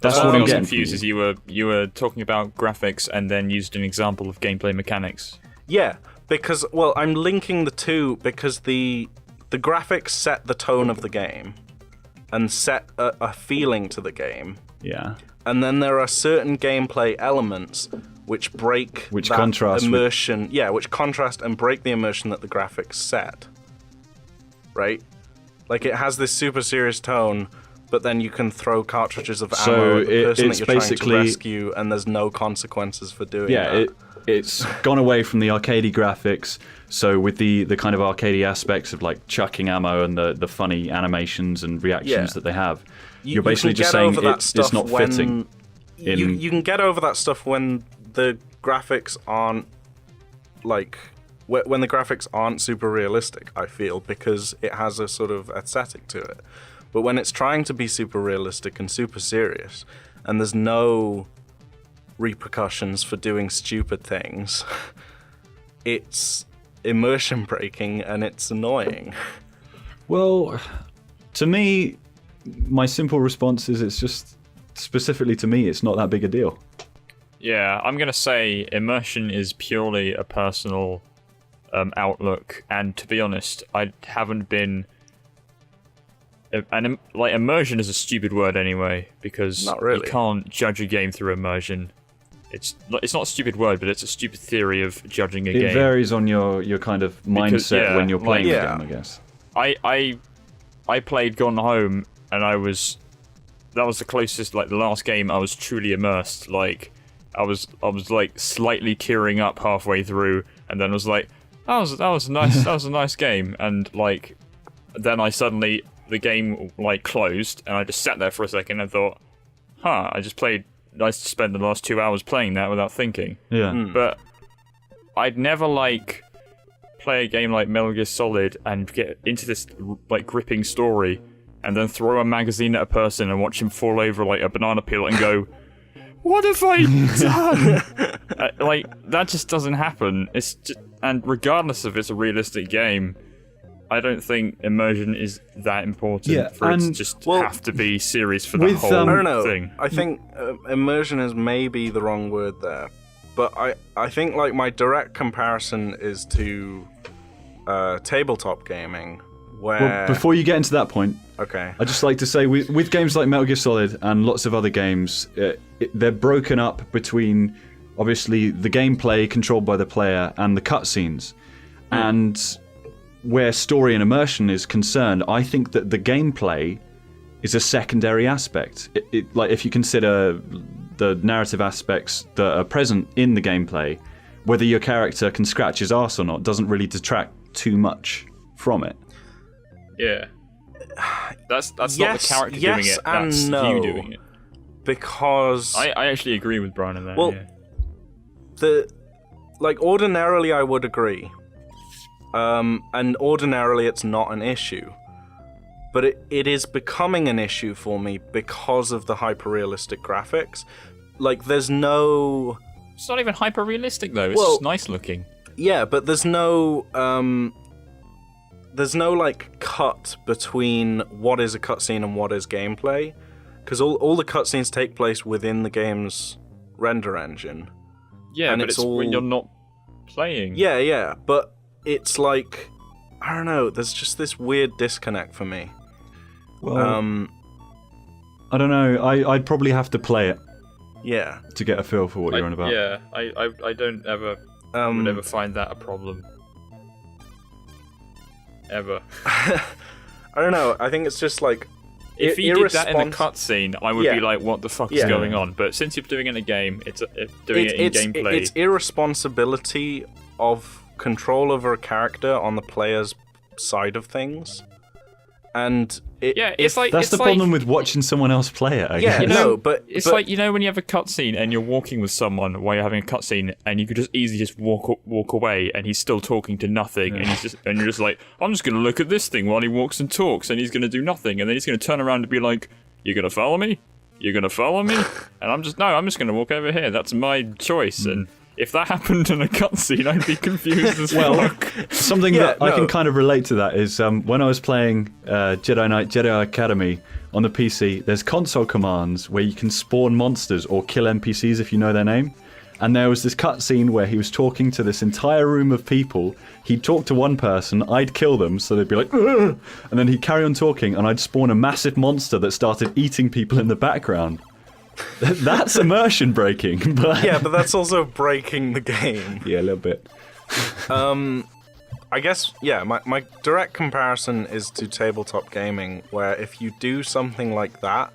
That's what what I'm I was getting. Confused is you were talking about graphics and then used an example of gameplay mechanics. Yeah, because I'm linking the two because the graphics set the tone of the game and set a feeling to the game. Yeah. And then there are certain gameplay elements which break that immersion. Which contrast and break the immersion that the graphics set. Right? Like, it has this super serious tone, but then you can throw cartridges of ammo at the person that you're trying to rescue, and there's no consequences for doing that. It's gone away from the arcadey graphics. So with the kind of arcadey aspects of like chucking ammo and the funny animations and reactions that they have, you're basically just saying it's not fitting. You can get over that stuff when the graphics aren't like when the graphics aren't super realistic, I feel, because it has a sort of aesthetic to it. But when it's trying to be super realistic and super serious, and there's no repercussions for doing stupid things, it's immersion breaking and it's annoying. Well, to me, my simple response is it's just, specifically to me, it's not that big a deal. Yeah, I'm going to say immersion is purely a personal outlook, and to be honest, I haven't been... And like, immersion is a stupid word anyway, because you can't judge a game through immersion. It's not a stupid word, but it's a stupid theory of judging a game. It varies on your kind of mindset when you're playing the game, I guess. I played Gone Home, and that was the closest, like the last game I was truly immersed. Like I was like slightly tearing up halfway through, and then was like, that was nice. That was a nice game, and like then I suddenly the game like closed, and I just sat there for a second and thought, I spent the last 2 hours playing that without thinking. Yeah. But I'd never like play a game like Metal Gear Solid and get into this like gripping story and then throw a magazine at a person and watch him fall over like a banana peel and go, what have I done? Like, that just doesn't happen. It's just, and regardless if it's a realistic game, I don't think immersion is that important for it to just have to be serious for the whole I don't know. thing. I think immersion is maybe the wrong word there, but I think like my direct comparison is to tabletop gaming. Where... Well, before you get into that point, okay, I'd just like to say with games like Metal Gear Solid and lots of other games, they're broken up between obviously the gameplay controlled by the player and the cutscenes, and where story and immersion is concerned, I think that the gameplay is a secondary aspect. Like, if you consider the narrative aspects that are present in the gameplay, whether your character can scratch his arse or not doesn't really detract too much from it. Yeah. That's not the character doing it, that's you doing it. Because... I actually agree with Brian on that, ordinarily I would agree. And ordinarily it's not an issue. But it is becoming an issue for me because of the hyper-realistic graphics. Like, there's no... It's not even hyper-realistic, though. It's just nice looking. Yeah, but there's no... There's no, like, cut between what is a cutscene and what is gameplay. Because all the cutscenes take place within the game's render engine. Yeah, and but it's when you're not playing. Yeah, but it's like... I don't know, there's just this weird disconnect for me. Well, I don't know. I'd probably have to play it. Yeah. To get a feel for what you're on about. Yeah, I don't ever would ever find that a problem. Ever. I don't know. I think it's just like if you did that in a cutscene, I would be like, "What the fuck is going on?" But since you're doing it in a game, it's doing it in gameplay. It's irresponsibility of control over a character on the player's side of things, and it's like that's the problem with watching someone else play it. I guess. But it's like when you have a cutscene and you're walking with someone while you're having a cutscene, and you could just easily walk away, and he's still talking to nothing, and you're just like, I'm just gonna look at this thing while he walks and talks, and he's gonna do nothing, and then he's gonna turn around and be like, "You're gonna follow me? You're gonna follow me?" And I'm just gonna walk over here. That's my choice, and if that happened in a cutscene, I'd be confused as fuck. Something that I can kind of relate to that is when I was playing Jedi Knight Jedi Academy on the PC, there's console commands where you can spawn monsters or kill NPCs if you know their name. And there was this cutscene where he was talking to this entire room of people. He'd talk to one person, I'd kill them, so they'd be like, "Ugh!" And then he'd carry on talking, and I'd spawn a massive monster that started eating people in the background. That's immersion breaking, but but that's also breaking the game. Yeah, a little bit. I guess, my direct comparison is to tabletop gaming, where if you do something like that,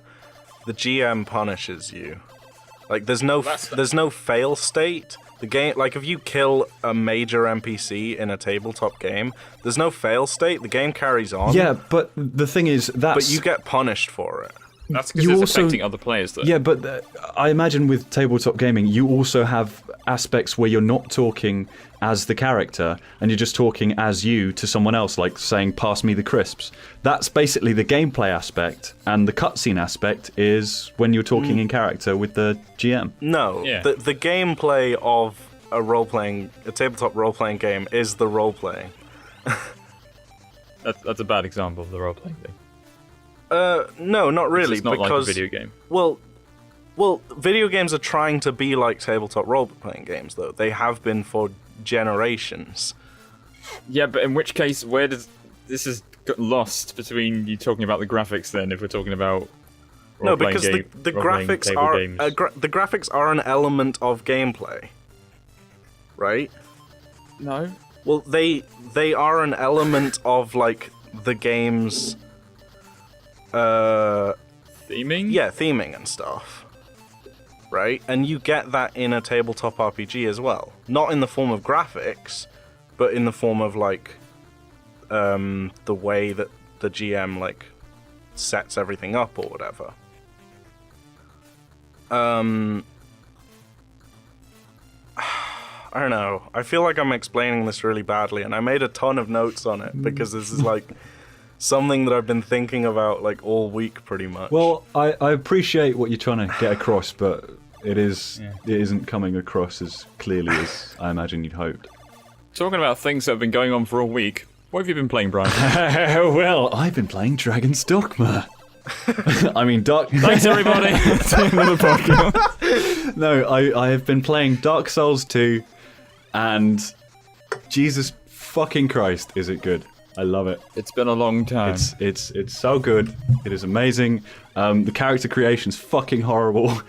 the GM punishes you. Like, there's no fail state. The game, like, if you kill a major NPC in a tabletop game, there's no fail state. The game carries on. Yeah, but the thing is, but you get punished for it. That's because it's affecting other players, though. Yeah, but I imagine with tabletop gaming, you also have aspects where you're not talking as the character, and you're just talking as you to someone else, like saying, "Pass me the crisps." That's basically the gameplay aspect, and the cutscene aspect is when you're talking in character with the GM. No, the gameplay of a tabletop role-playing game is the role-playing. That's a bad example of the role-playing thing. No, not really. It's not because, like a video game. Well, video games are trying to be like tabletop role-playing games, though. They have been for generations. Yeah, but in which case, where does this is lost between you talking about the graphics? Then, if we're talking about because the graphics are the graphics are an element of gameplay, right? No. Well, they are an element of like the game's theming? Yeah, theming and stuff. Right? And you get that in a tabletop RPG as well. Not in the form of graphics, but in the form of like the way that the GM like sets everything up or whatever. I don't know. I feel like I'm explaining this really badly, and I made a ton of notes on it because this is like something that I've been thinking about like all week pretty much. Well, I appreciate what you're trying to get across, but it isn't coming across as clearly as I imagine you'd hoped. Talking about things that have been going on for a week, what have you been playing, Brian? Well, I've been playing Dragon's Dogma. I mean, Thanks, everybody. Another podcast. No, I have been playing Dark Souls 2, and Jesus fucking Christ, is it good? I love it. It's been a long time. It's so good. It is amazing. The character creation's fucking horrible.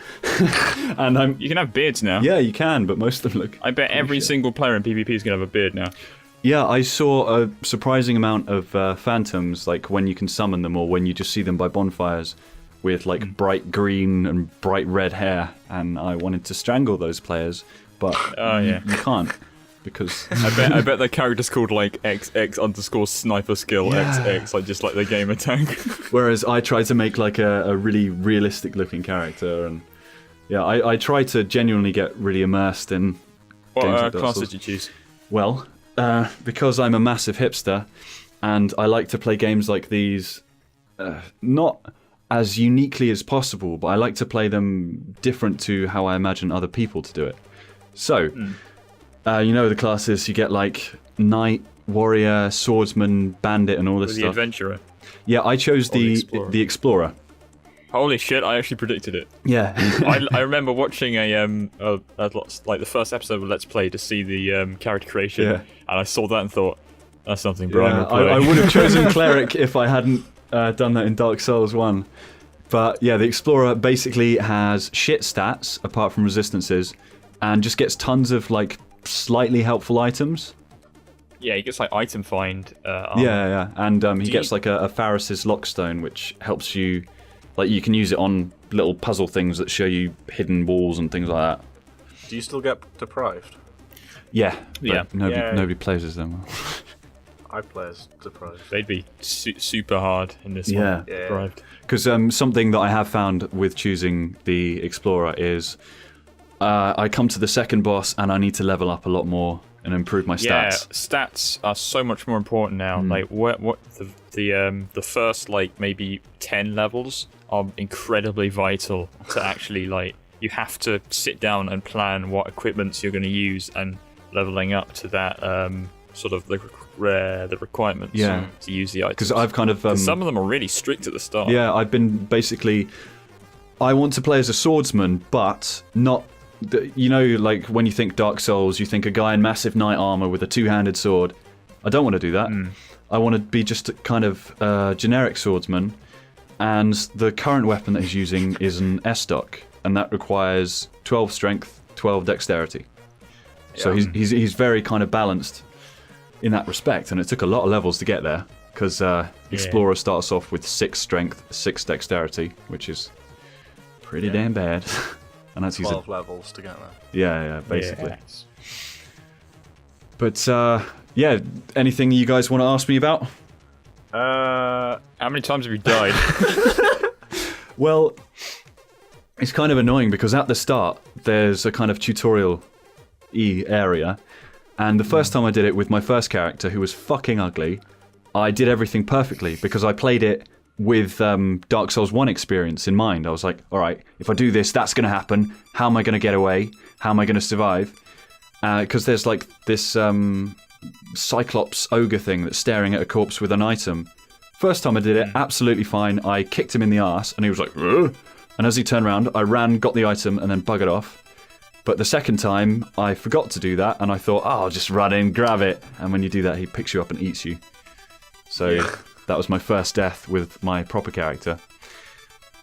And you can have beards now. Yeah, you can, but most of them look. I bet every single player in PvP is gonna have a beard now. Yeah, I saw a surprising amount of phantoms, like when you can summon them or when you just see them by bonfires, with like bright green and bright red hair. And I wanted to strangle those players, but you can't. Because I bet their character's called like XX_sniper skill XX, like just like the gamer tag. Whereas I tried to make like a really realistic looking character, and I try to genuinely get really immersed in games like class did you choose? Well, because I'm a massive hipster, and I like to play games like these, not as uniquely as possible, but I like to play them different to how I imagine other people to do it. So. You know the classes, you get like Knight, Warrior, Swordsman, Bandit and all this stuff. The Adventurer. Yeah, I chose the Explorer. Holy shit, I actually predicted it. Yeah. I remember watching like the first episode of Let's Play to see the character creation, and I saw that and thought, that's something Brian would play. I would have chosen Cleric if I hadn't done that in Dark Souls 1. But yeah, the Explorer basically has shit stats, apart from resistances, and just gets tons of like slightly helpful items. Yeah, he gets like item find. Yeah, and he gets like a Faris's Lockstone, which helps you. Like you can use it on little puzzle things that show you hidden walls and things like that. Do you still get deprived? Yeah. Yeah. Nobody plays as them. I play as deprived. They'd be super hard in this one. Yeah. Deprived. Because something that I have found with choosing the Explorer is I come to the second boss and I need to level up a lot more and improve my stats. Yeah, stats are so much more important now. Like what the first like maybe 10 levels are incredibly vital to actually like you have to sit down and plan what equipments you're going to use and leveling up to that sort of the requirements to use the items. Because I've kind of some of them are really strict at the start. Yeah, I've been basically I want to play as a swordsman, but not. You know, like when you think Dark Souls, you think a guy in massive knight armor with a two-handed sword. I don't want to do that. I want to be just a kind of generic swordsman, and the current weapon that he's using is an S-stock, and that requires 12 strength, 12 dexterity. So he's very kind of balanced in that respect, and it took a lot of levels to get there, because Explorer starts off with 6 strength, 6 dexterity, which is pretty damn bad. And that's 12 levels to get there. Yeah, basically. Yes. But, anything you guys want to ask me about? How many times have you died? Well, it's kind of annoying because at the start, there's a kind of tutorial-y area. And the first time I did it with my first character, who was fucking ugly, I did everything perfectly because I played it with Dark Souls 1 experience in mind. I was like, alright, if I do this, that's going to happen. How am I going to get away? How am I going to survive? Because there's like this Cyclops ogre thing that's staring at a corpse with an item. First time I did it, absolutely fine. I kicked him in the arse and he was like, ugh. And as he turned around, I ran, got the item and then buggered off. But the second time, I forgot to do that and I thought, I'll just run in, grab it. And when you do that, he picks you up and eats you. So that was my first death with my proper character.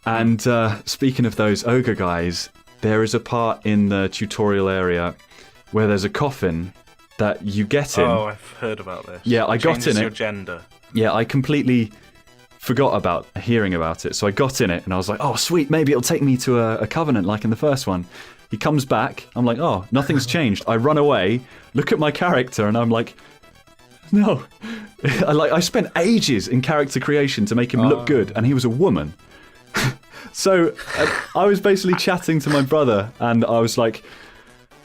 And speaking of those ogre guys, there is a part in the tutorial area where there's a coffin that you get in. Oh, I've heard about this. Yeah, I got in it. Your gender. Yeah, I completely forgot about hearing about it. So I got in it and I was like, oh, sweet, maybe it'll take me to a covenant like in the first one. He comes back. I'm like, oh, nothing's changed. I run away, look at my character, and I'm like, no. I spent ages in character creation to make him look good, and he was a woman. So I was basically chatting to my brother, and I was like,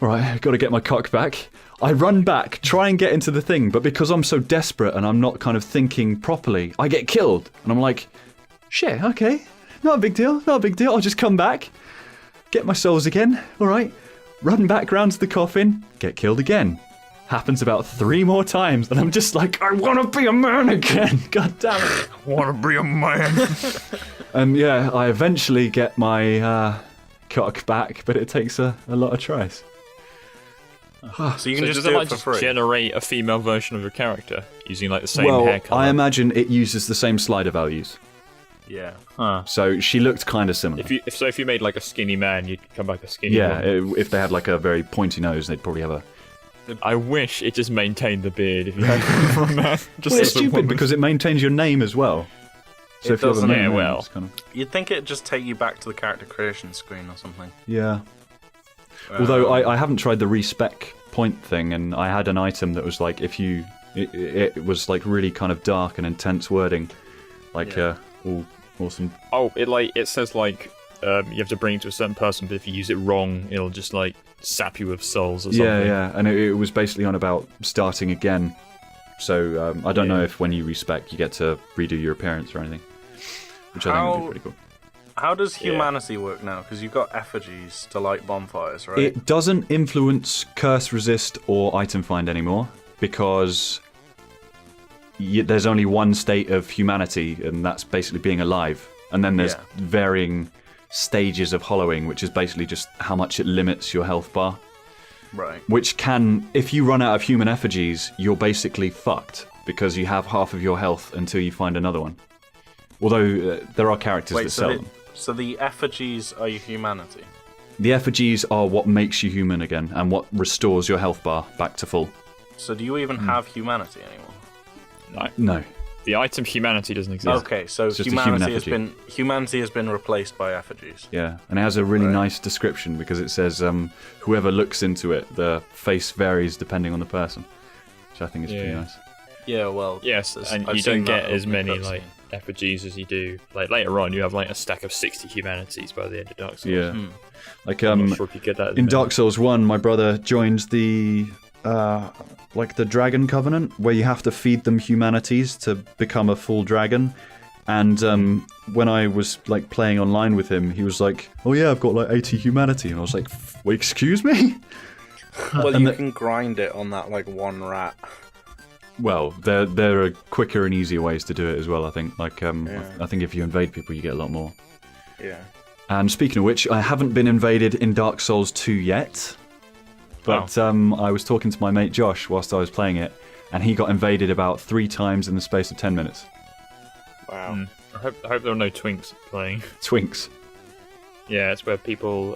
all right, I've got to get my cock back. I run back, try and get into the thing, but because I'm so desperate and I'm not kind of thinking properly, I get killed. And I'm like, shit, okay, not a big deal, I'll just come back, get my souls again, all right. Run back round to the coffin, get killed again. Happens about 3 more times, and I'm just like, I want to be a man again. God damn it. I want to be a man. And yeah, I eventually get my cock back, but it takes a lot of tries. So you can just does do it it for free? Generate a female version of your character using like the same hair color? I imagine it uses the same slider values. Yeah. So she looked kind of similar. If you made like a skinny man, you'd come back a skinny woman. If they had like a very pointy nose, they'd probably have a... I wish it just maintained the beard if you had from that. Well, it's stupid because it maintains your name as well. So if you have a name, well. kind of... You'd think it'd just take you back to the character creation screen or something. Yeah. Although I haven't tried the respec point thing, and I had an item that was like, if you... It was like really kind of dark and intense wording. Like, all awesome. Oh, it says like, you have to bring it to a certain person, but if you use it wrong, it'll just like sap you of souls or something. Yeah, and it was basically on about starting again. So I don't know if when you respec you get to redo your appearance or anything, which I think would be pretty cool. How does humanity work now? Because you've got effigies to light bonfires, right? It doesn't influence curse resist or item find anymore because there's only one state of humanity, and that's basically being alive. And then there's varying stages of hollowing, which is basically just how much it limits your health bar. Right. Which can, if you run out of human effigies, you're basically fucked because you have half of your health until you find another one. Although there are characters that sell them. So the effigies are your humanity? The effigies are what makes you human again and what restores your health bar back to full. So do you even have humanity anymore? No. The item humanity doesn't exist. Okay, so It's just a human humanity has been replaced by effigies. Yeah, and it has a really nice description because it says whoever looks into it, the face varies depending on the person, which I think is pretty nice. Yeah, well, yes, and you don't get as many like effigies as you do. Like later on, you have like a stack of 60 humanities by the end of Dark Souls. Yeah, like I'm not sure if you get that in Dark Souls 1, my brother joins the like the Dragon Covenant, where you have to feed them humanities to become a full dragon. And when I was like playing online with him, he was like, "Oh yeah, I've got like 80 humanity," and I was like, "Wait, excuse me?" Well, you can grind it on that like one rat. Well, there are quicker and easier ways to do it as well. I think I think if you invade people, you get a lot more. Yeah. And speaking of which, I haven't been invaded in Dark Souls 2 yet. But I was talking to my mate Josh whilst I was playing it, and he got invaded about 3 times in the space of 10 minutes. Wow. I hope there are no twinks playing. Twinks? Yeah, it's where people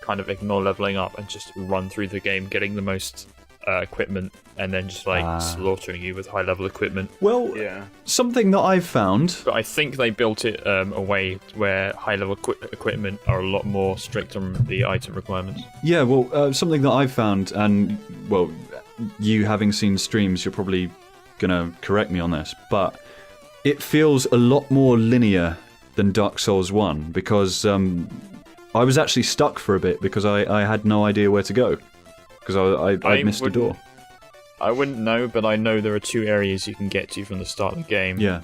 kind of ignore leveling up and just run through the game, getting the most equipment, and then just like slaughtering you with high-level equipment. Well, something that I've found... But I think they built it a way where high-level equipment are a lot more strict on the item requirements. Yeah, well, something that I've found, and, well, you having seen streams, you're probably going to correct me on this, but it feels a lot more linear than Dark Souls 1, because I was actually stuck for a bit because I had no idea where to go. Because I missed a door. I wouldn't know, but I know there are 2 areas you can get to from the start of the game. Yeah.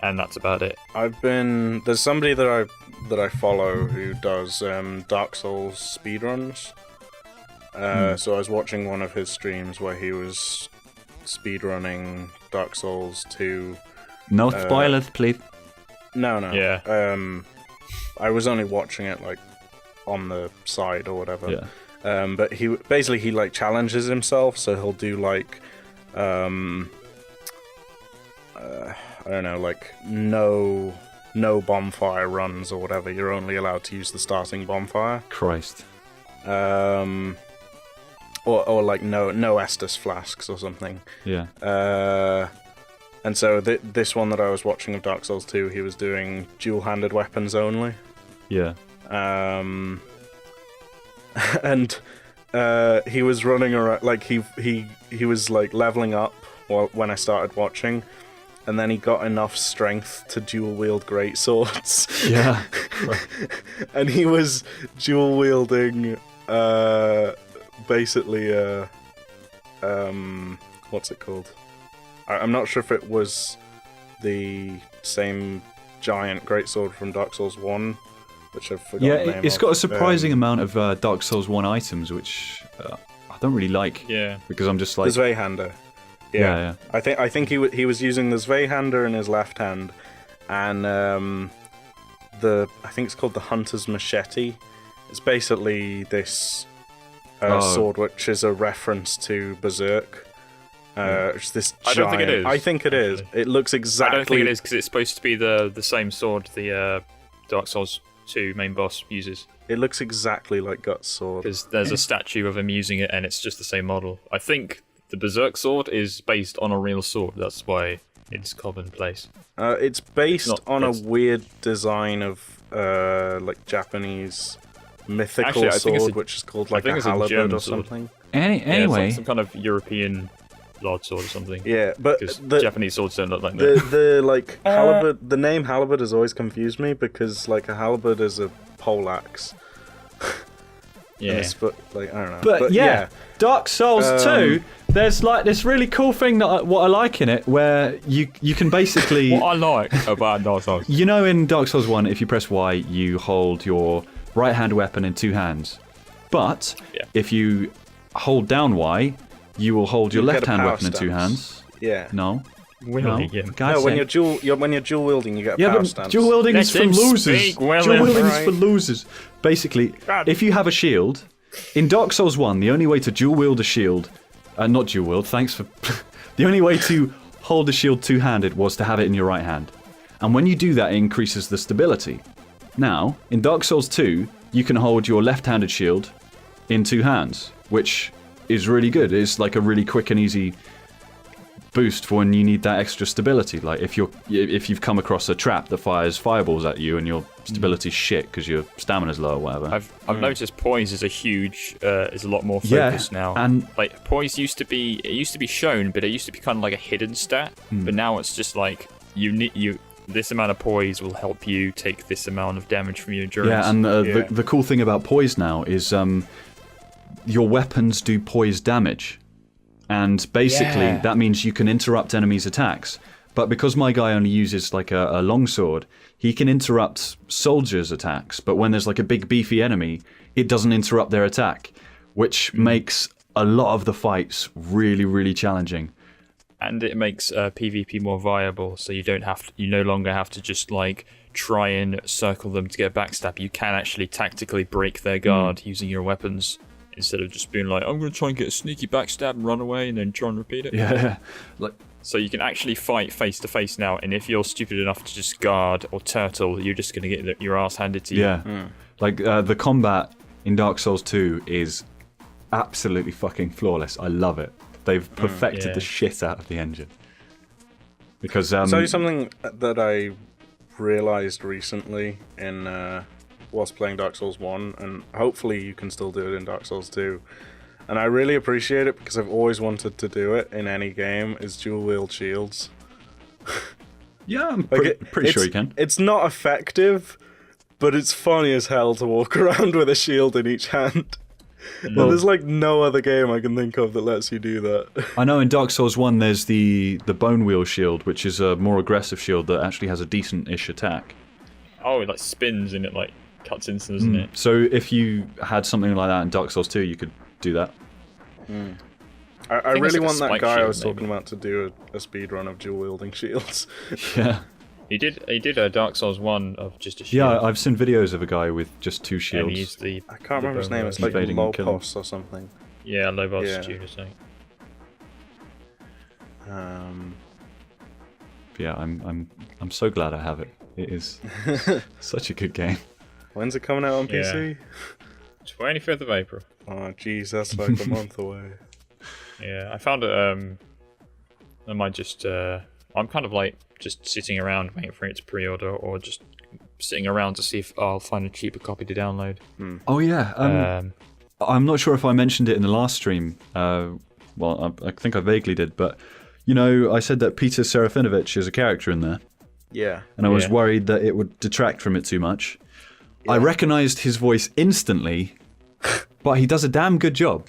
And that's about it. There's somebody that I follow who does Dark Souls speedruns. So I was watching one of his streams where he was speedrunning Dark Souls 2. No spoilers, please. No. Yeah. I was only watching it like on the side or whatever. Yeah. But he like challenges himself, so he'll do like I don't know, like no bonfire runs or whatever. You're only allowed to use the starting bonfire. Christ. Or like no Estus flasks or something. Yeah. And so this one that I was watching of Dark Souls 2, he was doing dual-handed weapons only. Yeah. And he was running around, like he was like leveling up when I started watching, and then he got enough strength to dual wield great swords. Yeah. And he was dual wielding basically what's it called? I'm not sure if it was the same giant greatsword from Dark Souls 1, which I've forgotten the name it's of. got a surprising amount of Dark Souls 1 items, which I don't really like. Yeah. Because I'm just like... The Zweihander. Yeah. I think he was using the Zweihander in his left hand, and I think it's called the Hunter's Machete. It's basically this sword which is a reference to Berserk. It's this giant... I don't think it is. I think it is. It looks exactly... I don't think it is, because it's supposed to be the same sword the Dark Souls 2 main boss uses. It looks exactly like Guts' sword. Because there's a statue of him using it, and it's just the same model. I think the Berserk sword is based on a real sword. That's why it's commonplace. It's based on a weird design of like Japanese mythical sword, which is called like a halberd or something. Anyway, it's like some kind of European broadsword or something. Yeah, but the Japanese swords don't look like that. The like halberd, the name halberd has always confused me, because like a halberd is a poleaxe. Yeah. Like, I don't know. But yeah, Dark Souls 2, there's like this really cool thing that what I like in it, where you can basically... What I like about Dark Souls. You know, in Dark Souls 1, if you press Y, you hold your right-hand weapon in 2 hands. But if you hold down Y, you will hold your left-hand weapon in 2 hands. Yeah. No. Really? No, when you're dual wielding, you get a power stance. Dual wielding is for losers. Dual wielding is for losers. Basically, if you have a shield, in Dark Souls 1, the only way to dual wield a shield, not dual wield, thanks for... the only way to hold a shield 2-handed was to have it in your right hand. And when you do that, it increases the stability. Now, in Dark Souls 2, you can hold your left-handed shield in 2 hands, which is really good. It's like a really quick and easy boost for when you need that extra stability. Like if you've come across a trap that fires fireballs at you and your stability's shit because your stamina's low or whatever. I've noticed poise is is a lot more focused now. And like poise used to be shown, but it used to be kind of like a hidden stat. But now it's just like this amount of poise will help you take this amount of damage from your endurance. Yeah, and the cool thing about poise now is your weapons do poise damage. And basically, that means you can interrupt enemies' attacks. But because my guy only uses like a longsword, he can interrupt soldiers' attacks. But when there's like a big beefy enemy, it doesn't interrupt their attack, which makes a lot of the fights really, really challenging. And it makes PvP more viable, so you no longer have to just like try and circle them to get a backstab. You can actually tactically break their guard using your weapons. Instead of just being like, I'm going to try and get a sneaky backstab and run away and then try and repeat it. Yeah. So you can actually fight face to face now, and if you're stupid enough to just guard or turtle, you're just going to get your ass handed to you. Yeah. Like, the combat in Dark Souls 2 is absolutely fucking flawless. I love it. They've perfected the shit out of the engine. Because, I'll tell you something that I realised recently whilst playing Dark Souls 1, and hopefully you can still do it in Dark Souls 2. And I really appreciate it because I've always wanted to do it in any game, is dual wield shields. Yeah, I'm pretty sure you can. It's not effective, but it's funny as hell to walk around with a shield in each hand. Well, and there's like no other game I can think of that lets you do that. I know in Dark Souls 1 there's the bone wheel shield, which is a more aggressive shield that actually has a decent-ish attack. Oh, it like spins and it like cuts into, doesn't it? So if you had something like that in Dark Souls 2, you could do that. I really want that guy I was talking about to do a speed run of dual wielding shields. Yeah. He did a Dark Souls 1 of just a shield. Yeah, I've seen videos of a guy with just two shields. And he used I can't remember his name. It's like Lopos or something. Yeah, Lobos June or something. Yeah, I'm so glad I have it. It is such a good game. When's it coming out on PC? 25th of April. Oh, jeez, that's like a month away. Yeah, I found it. I might just. I'm kind of like just sitting around waiting for it to pre-order, or just sitting around to see if I'll find a cheaper copy to download. Oh yeah. I'm not sure if I mentioned it in the last stream. Well, I think I vaguely did, but you know, I said that Peter Serafinovich is a character in there. Yeah. And I was worried that it would detract from it too much. Yeah. I recognised his voice instantly, but he does a damn good job.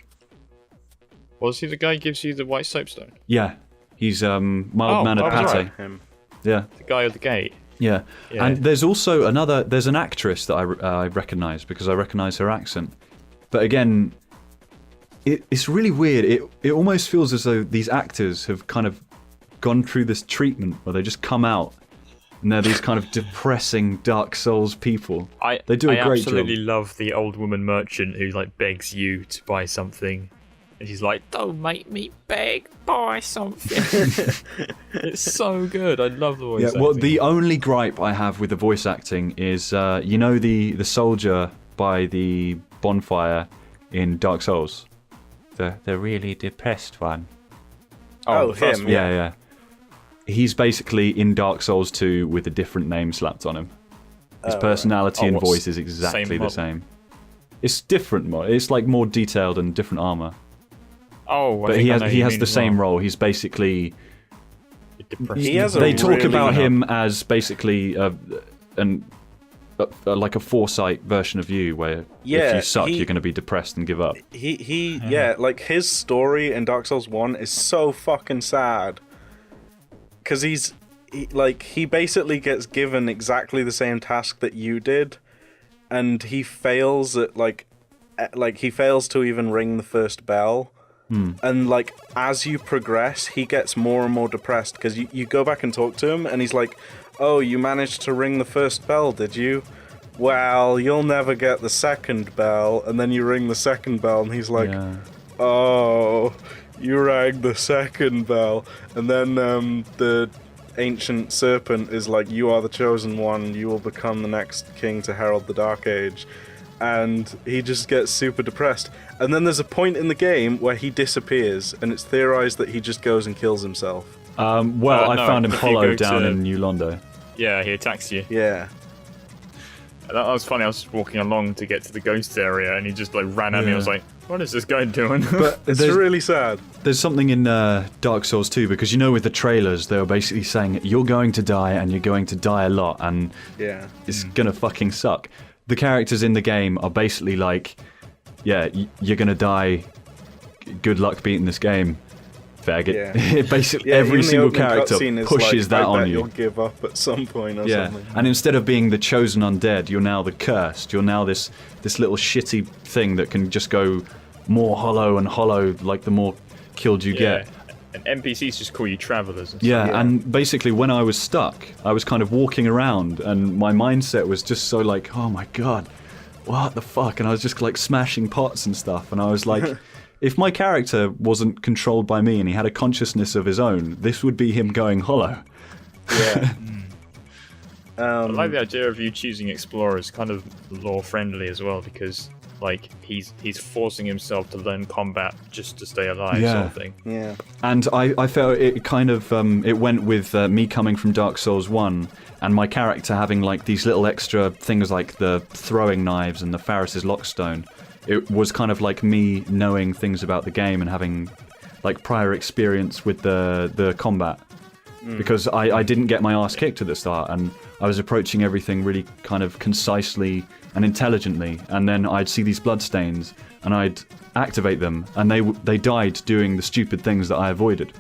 Was he the guy who gives you the white soapstone? Yeah. He's mild-mannered Pate. Right. Yeah. The guy at the gate. Yeah. And there's also there's an actress that I recognise because I recognise her accent. But again, it's really weird. It almost feels as though these actors have kind of gone through this treatment where they just come out and they're these kind of depressing Dark Souls people. They do a great job. I absolutely love the old woman merchant who like begs you to buy something. And she's like, don't make me beg, buy something. It's so good. I love the voice acting. Well, the only gripe I have with the voice acting is, you know the soldier by the bonfire in Dark Souls? The really depressed one. Oh, him. Yeah. He's basically in Dark Souls 2 with a different name slapped on him. His personality and voice is exactly the same. It's different. It's like more detailed and different armor. Oh, but he has the same role. He's basically. They talk about him as basically like a foresight version of you, where if you suck, you're going to be depressed and give up. Like his story in Dark Souls 1 is so fucking sad. Because he basically gets given exactly the same task that you did, and he fails at he fails to even ring the first bell. And like as you progress, he gets more and more depressed because you go back and talk to him, and he's like, "Oh, you managed to ring the first bell, did you? Well, you'll never get the second bell." And then you ring the second bell, and he's like, "Oh, you rang the second bell." And then the ancient serpent is like, "You are the chosen one. You will become the next king to herald the Dark Age." and he just gets super depressed. And then there's a point in the game where he disappears, and it's theorized that he just goes and kills himself. I found him hollow down in New Londo. Yeah, he attacks you. Yeah. That was funny. I was walking along to get to the ghost area, and he just like ran at me. I was like, "What is this guy doing?" But it's really sad. There's something in Dark Souls 2, because with the trailers, they were basically saying you're going to die, and you're going to die a lot, and it's gonna fucking suck. The characters in the game are basically like, you're gonna die. Good luck beating this game, faggot. Yeah. Basically, every single character pushes that on you. You'll give up at some point or something. And instead of being the chosen undead, you're now the cursed. You're now this little shitty thing that can just go more hollow and hollow, like the more killed you get. And NPCs just call you travelers. And basically when I was stuck, I was kind of walking around, and my mindset was just so like, oh my god, what the fuck? And I was just like smashing pots and stuff, and I was like, if my character wasn't controlled by me and he had a consciousness of his own, this would be him going hollow. Yeah. I like the idea of you choosing explorers, kind of lore friendly as well, because like he's forcing himself to learn combat just to stay alive, sort of thing. Yeah. And I felt it kind of it went with me coming from Dark Souls 1 and my character having like these little extra things like the throwing knives and the Faris's Lockstone. It was kind of like me knowing things about the game and having like prior experience with the combat. Because I didn't get my ass kicked at the start, and I was approaching everything really kind of concisely and intelligently, and then I'd see these bloodstains and I'd activate them, and they died doing the stupid things that I avoided.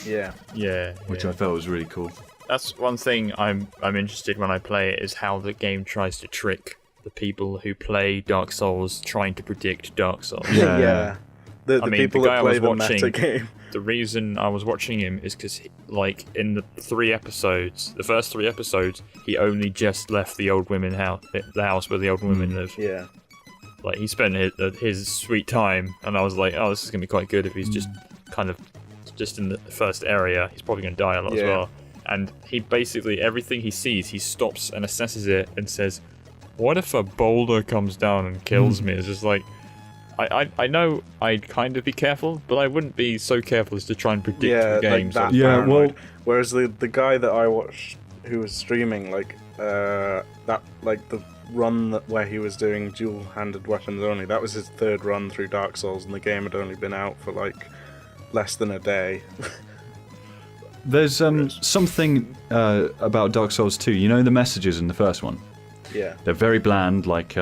Which I felt was really cool. That's one thing I'm interested when I play it, is how the game tries to trick the people who play Dark Souls, trying to predict Dark Souls. The people that play the meta game. The reason I was watching him is because, like, in the first 3 episodes, he only just left the old women house, the house where the old women live. Yeah. Like, he spent his sweet time, and I was like, oh, this is going to be quite good if he's just kind of just in the first area. He's probably going to die a lot as well. And he basically, everything he sees, he stops and assesses it and says, what if a boulder comes down and kills me? It's just like, I know I'd kind of be careful, but I wouldn't be so careful as to try and predict the game. Like that paranoid. Whereas the guy that I watched who was streaming, like the run where he was doing dual-handed weapons only, that was his 3rd run through Dark Souls, and the game had only been out for like less than a day. There's something about Dark Souls 2. You know the messages in the first one? Yeah. They're very bland, like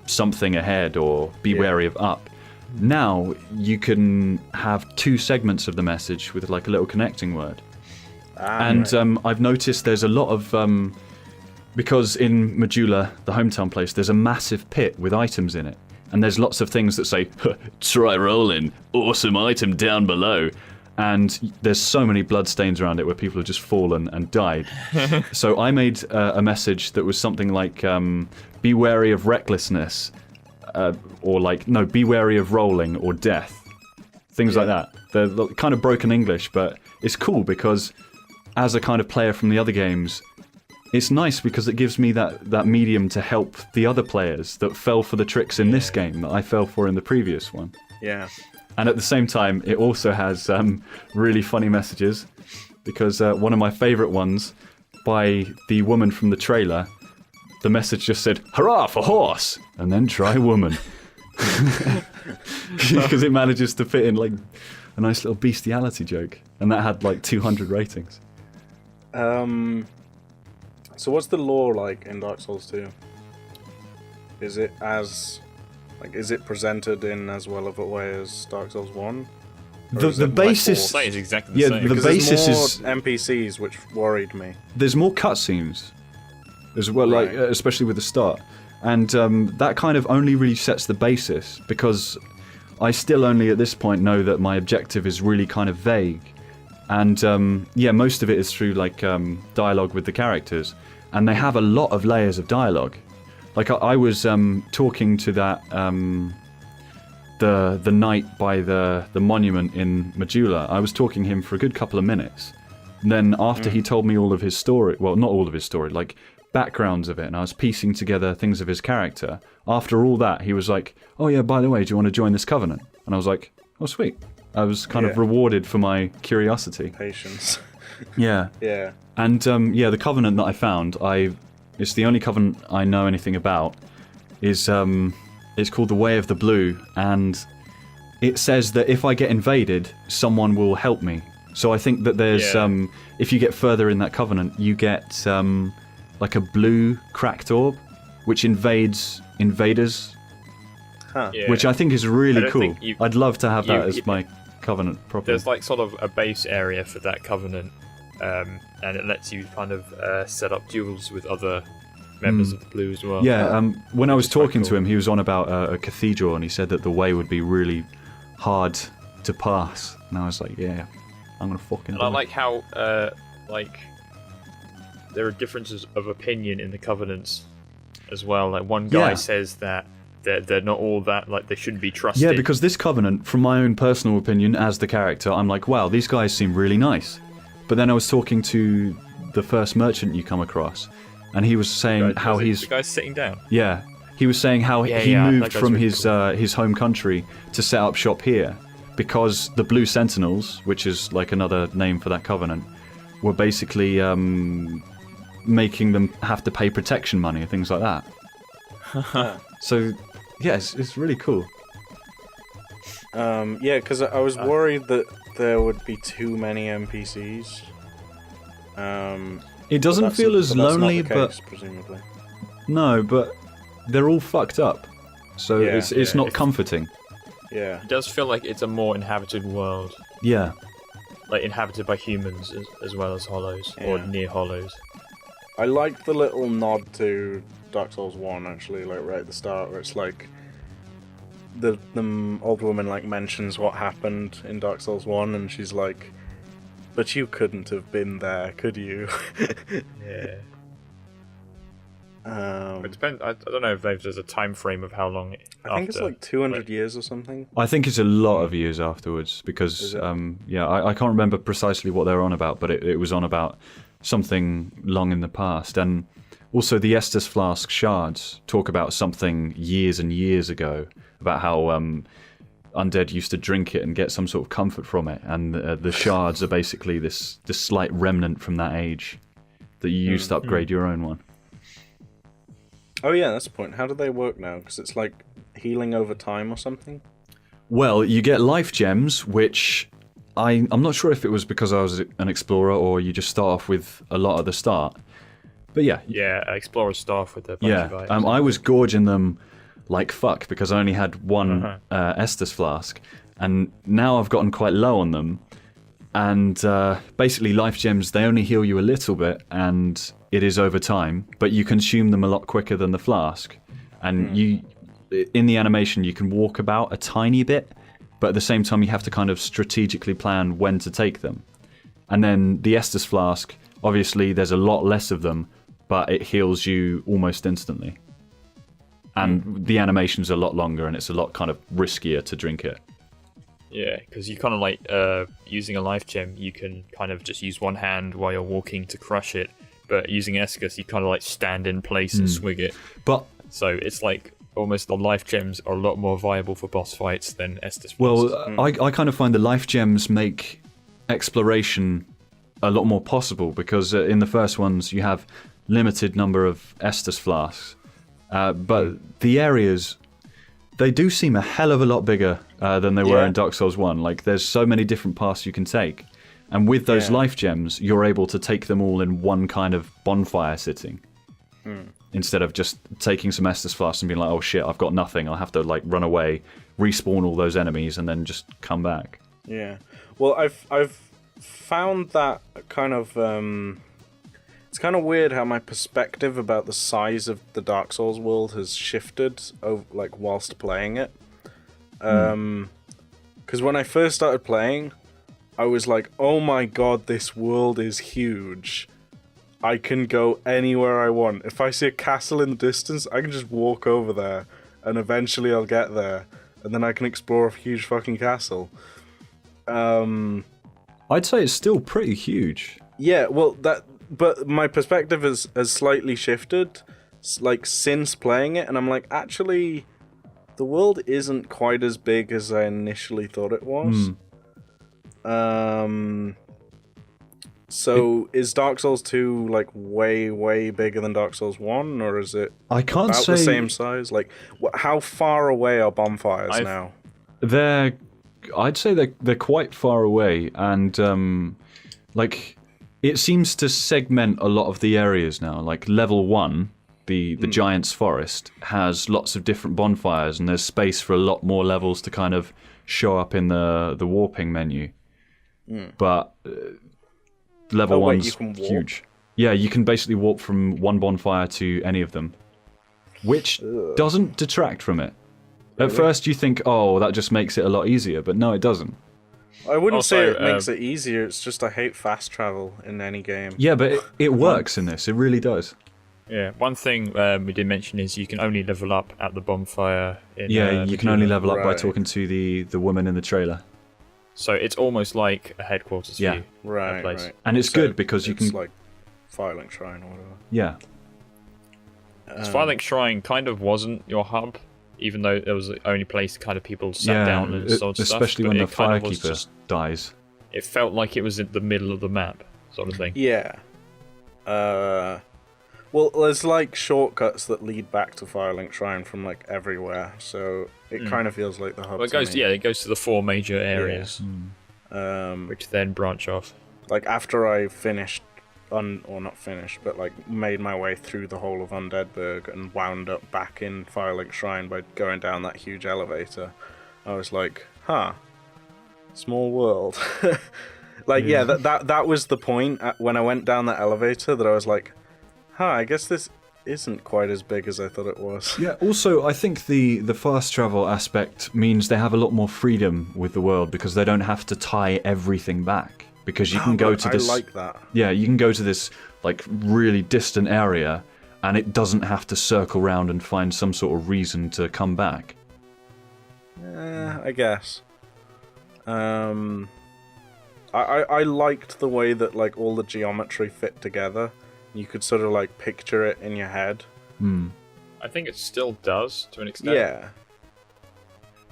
something ahead or be wary of up. Now you can have 2 segments of the message with like a little connecting word. I've noticed there's a lot of because in Majula, the hometown place, there's a massive pit with items in it, and there's lots of things that say try rolling, awesome item down below. And there's so many bloodstains around it where people have just fallen and died. So I made a message that was something like, be wary of recklessness, or like, no, be wary of rolling or death. Things like that. They're kind of broken English, but it's cool because as a kind of player from the other games, it's nice because it gives me that medium to help the other players that fell for the tricks in this game that I fell for in the previous one. Yeah. And at the same time, it also has really funny messages, because one of my favourite ones, by the woman from the trailer, the message just said, hurrah for horse, and then try woman. Because it manages to fit in like a nice little bestiality joke. And that had like 200 ratings. So what's the lore like in Dark Souls 2? Is it presented in as well of a way as Dark Souls 1? The basis is exactly the same. The basis is NPCs, which worried me. There's more cutscenes as well, like especially with the start, and that kind of only really sets the basis, because I still only at this point know that my objective is really kind of vague, and most of it is through like dialogue with the characters, and they have a lot of layers of dialogue. Like I was talking to that the knight by the monument in Majula. I was talking to him for a good couple of minutes. And then after he told me all of his story, well, not all of his story, like backgrounds of it, and I was piecing together things of his character. After all that, he was like, "Oh yeah, by the way, do you want to join this covenant?" And I was like, "Oh sweet." I was kind of rewarded for my curiosity. Patience. Yeah. Yeah. And the covenant that I found, it's the only covenant I know anything about. Is it's called the Way of the Blue, and it says that if I get invaded, someone will help me. So I think that there's if you get further in that covenant, you get like a blue cracked orb, which invades invaders, which I think is really cool. I'd love to have that as my covenant properly. There's like sort of a base area for that covenant, and it lets you kind of set up duels with other members of the Blue as well. Yeah, when I was talking to him, he was on about a cathedral, and he said that the way would be really hard to pass, and I was like, yeah, I'm gonna fucking. And I like how like there are differences of opinion in the covenants as well. Like one guy says that they're not all that, like they shouldn't be trusted. Yeah, because this covenant, from my own personal opinion as the character, I'm like, wow, these guys seem really nice. But then I was talking to the first merchant you come across, and he was saying how he's the guy's sitting down. Yeah, he was saying how he moved from his his home country to set up shop here because the Blue Sentinels, which is like another name for that covenant, were basically making them have to pay protection money and things like that. So, yes, it's really cool. Yeah, because I was worried that there would be too many NPCs. It doesn't feel as lonely, not the case, presumably. No, but they're all fucked up, so it's not comforting. Yeah, it does feel like it's a more inhabited world. Yeah, like inhabited by humans as well as hollows or near hollows. I like the little nod to Dark Souls 1 actually, like right at the start, where it's like the old woman like mentions what happened in Dark Souls 1, and she's like, "But you couldn't have been there, could you?" Yeah. It depends. I don't know if there's a time frame of how long. I think it's like 200 years or something. I think it's a lot of years afterwards because I can't remember precisely what they were on about, but it was on about something long in the past. And also the Estus Flask shards talk about something years and years ago, about how undead used to drink it and get some sort of comfort from it, and the shards are basically this slight remnant from that age that you use to upgrade your own one. Oh yeah, that's the point. How do they work now? Because it's like healing over time or something? Well, you get life gems, which I'm not sure if it was because I was an explorer or you just start off with a lot at the start. But yeah. Yeah, explorers start off with a bunch of items. I was gorging them like fuck because I only had one Estus Flask, and now I've gotten quite low on them. And basically life gems, they only heal you a little bit, and it is over time, but you consume them a lot quicker than the flask. And you, in the animation, you can walk about a tiny bit, but at the same time you have to kind of strategically plan when to take them. And then the Estus Flask, obviously there's a lot less of them, but it heals you almost instantly. And the animation's a lot longer, and it's a lot kind of riskier to drink it. Yeah, because you kind of like using a life gem, you can kind of just use one hand while you're walking to crush it. But using Estus, you kind of like stand in place and swig it. But so it's like almost the life gems are a lot more viable for boss fights than Estus. Well, I kind of find the life gems make exploration a lot more possible because in the first ones you have limited number of Estus Flasks, but the areas, they do seem a hell of a lot bigger than they were in Dark Souls 1. Like, there's so many different paths you can take. And with those life gems, you're able to take them all in one kind of bonfire sitting. Instead of just taking some Estus Flasks and being like, oh shit, I've got nothing. I'll have to like run away, respawn all those enemies, and then just come back. Yeah. Well, I've found that kind of... it's kind of weird how my perspective about the size of the Dark Souls world has shifted like whilst playing it. Because when I first started playing, I was like, oh my god, this world is huge. I can go anywhere I want. If I see a castle in the distance, I can just walk over there, and eventually I'll get there, and then I can explore a huge fucking castle. I'd say it's still pretty huge. Yeah, well, but my perspective has slightly shifted, like, since playing it, and I'm like, actually, the world isn't quite as big as I initially thought it was. So is Dark Souls 2 like way bigger than Dark Souls 1, or is it I can't about say the same size? Like, how far away are bonfires now? I'd say they're quite far away, and like it seems to segment a lot of the areas now. Like level 1, the Giant's Forest has lots of different bonfires, and there's space for a lot more levels to kind of show up in the warping menu. But level 1's huge. Yeah, you can basically warp from one bonfire to any of them, which doesn't detract from it. At first you think, oh, that just makes it a lot easier, but no, it doesn't. I wouldn't say it makes it easier, it's just I hate fast travel in any game. Yeah, but it works in this, it really does. Yeah, one thing we did mention is you can only level up at the bonfire. You can only level up by talking to the woman in the trailer. So it's almost like a headquarters view. Right. And it's good because you can... It's like Firelink Shrine or whatever. Yeah. Firelink Shrine kind of wasn't your hub, even though it was the only place kind of people sat down and sold stuff. Especially when the Firekeeper dies. It felt like it was in the middle of the map, sort of thing. Yeah. Well, there's like shortcuts that lead back to Firelink Shrine from like everywhere, so it kind of feels like the hub. Well, it goes to the 4 major areas, which then branch off. Like after I finished, or not finished, but like made my way through the whole of Undeadburg and wound up back in Firelink Shrine by going down that huge elevator, I was like, small world. That was the point when I went down that elevator that I was like, I guess this isn't quite as big as I thought it was. Yeah, also, I think the fast travel aspect means they have a lot more freedom with the world because they don't have to tie everything back. Because you can go to this... I like that. Yeah, you can go to this, like, really distant area, and it doesn't have to circle round and find some sort of reason to come back. I guess. I liked the way that, like, all the geometry fit together. You could sort of like picture it in your head. I think it still does to an extent. Yeah.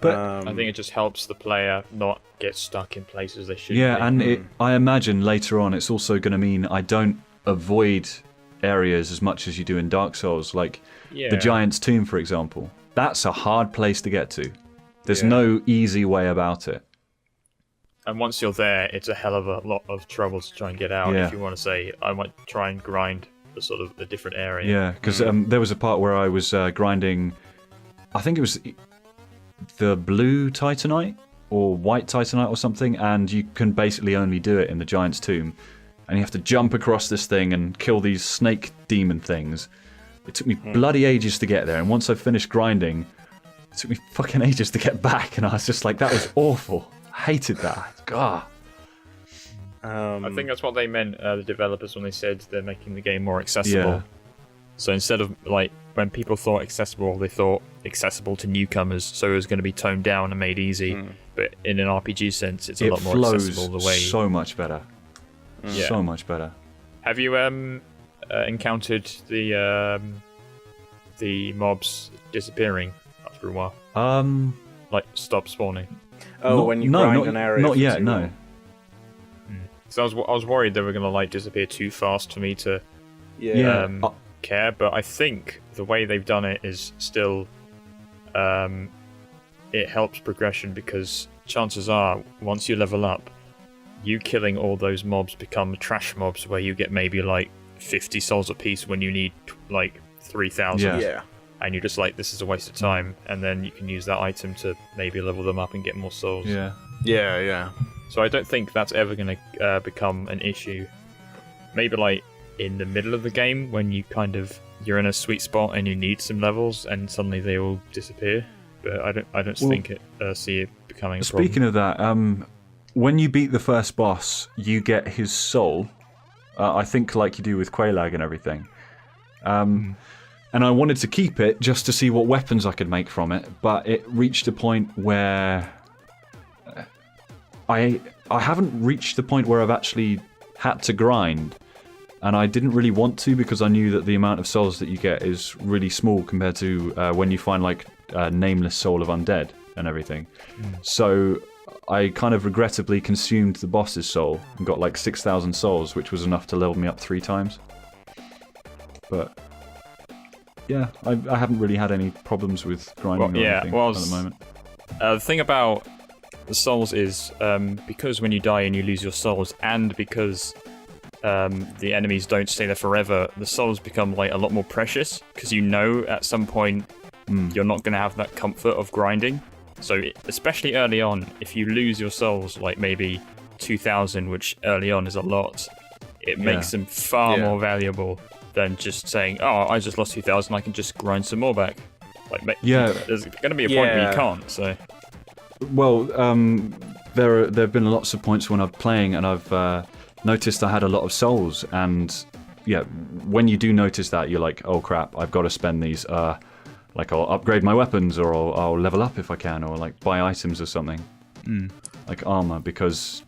But I think it just helps the player not get stuck in places they shouldn't. Yeah, and I imagine later on it's also going to mean I don't avoid areas as much as you do in Dark Souls. Like the Giant's Tomb, for example. That's a hard place to get to. There's no easy way about it. And once you're there, it's a hell of a lot of trouble to try and get out. If you want to say, I might try and grind a different area. Yeah, because there was a part where I was grinding, I think it was the blue Titanite or white Titanite or something, and you can basically only do it in the Giant's Tomb. And you have to jump across this thing and kill these snake demon things. It took me bloody ages to get there, and once I finished grinding, it took me fucking ages to get back, and I was just like, that was awful. Hated that. God. I think that's what they meant, the developers, when they said they're making the game more accessible. Yeah. So instead of, like, when people thought accessible, they thought accessible to newcomers, so it was going to be toned down and made easy. But in an RPG sense, it's a lot more accessible the way... so much better. So much better. Have you encountered the mobs disappearing after a while? Like, stop spawning? When you grind an area. Not yet, no. So I was worried they were going to like disappear too fast for me to care, but I think the way they've done it is still it helps progression, because chances are once you level up, you killing all those mobs become trash mobs where you get maybe like 50 souls a piece when you need like 3,000. Yeah. And you're just like, this is a waste of time, and then you can use that item to maybe level them up and get more souls. Yeah. So I don't think that's ever going to become an issue. Maybe like in the middle of the game when you're in a sweet spot and you need some levels, and suddenly they all disappear. But I don't see it becoming a problem. Speaking of that, when you beat the first boss, you get his soul. I think like you do with Quelaag and everything. And I wanted to keep it just to see what weapons I could make from it, but it reached a point where I haven't reached the point where I've actually had to grind. and I didn't really want to because I knew that the amount of souls that you get is really small compared to when you find like Nameless Soul of Undead and everything. So I kind of regrettably consumed the boss's soul and got like 6,000 souls, which was enough to level me up 3 times. But yeah, I haven't really had any problems with grinding or anything at the moment. The thing about the souls is because when you die and you lose your souls, and because the enemies don't stay there forever, the souls become like a lot more precious because you know at some point you're not going to have that comfort of grinding. So especially early on, if you lose your souls like maybe 2,000, which early on is a lot, it makes them far more valuable than just saying, "Oh, I just lost 2,000, I can just grind some more back." Like, there's going to be a point where you can't. So, well, there have been lots of points when I'm playing, and I've noticed I had a lot of souls, and when you do notice that, you're like, "Oh crap, I've got to spend these." Like I'll upgrade my weapons, or I'll level up if I can, or like buy items or something, like armor, because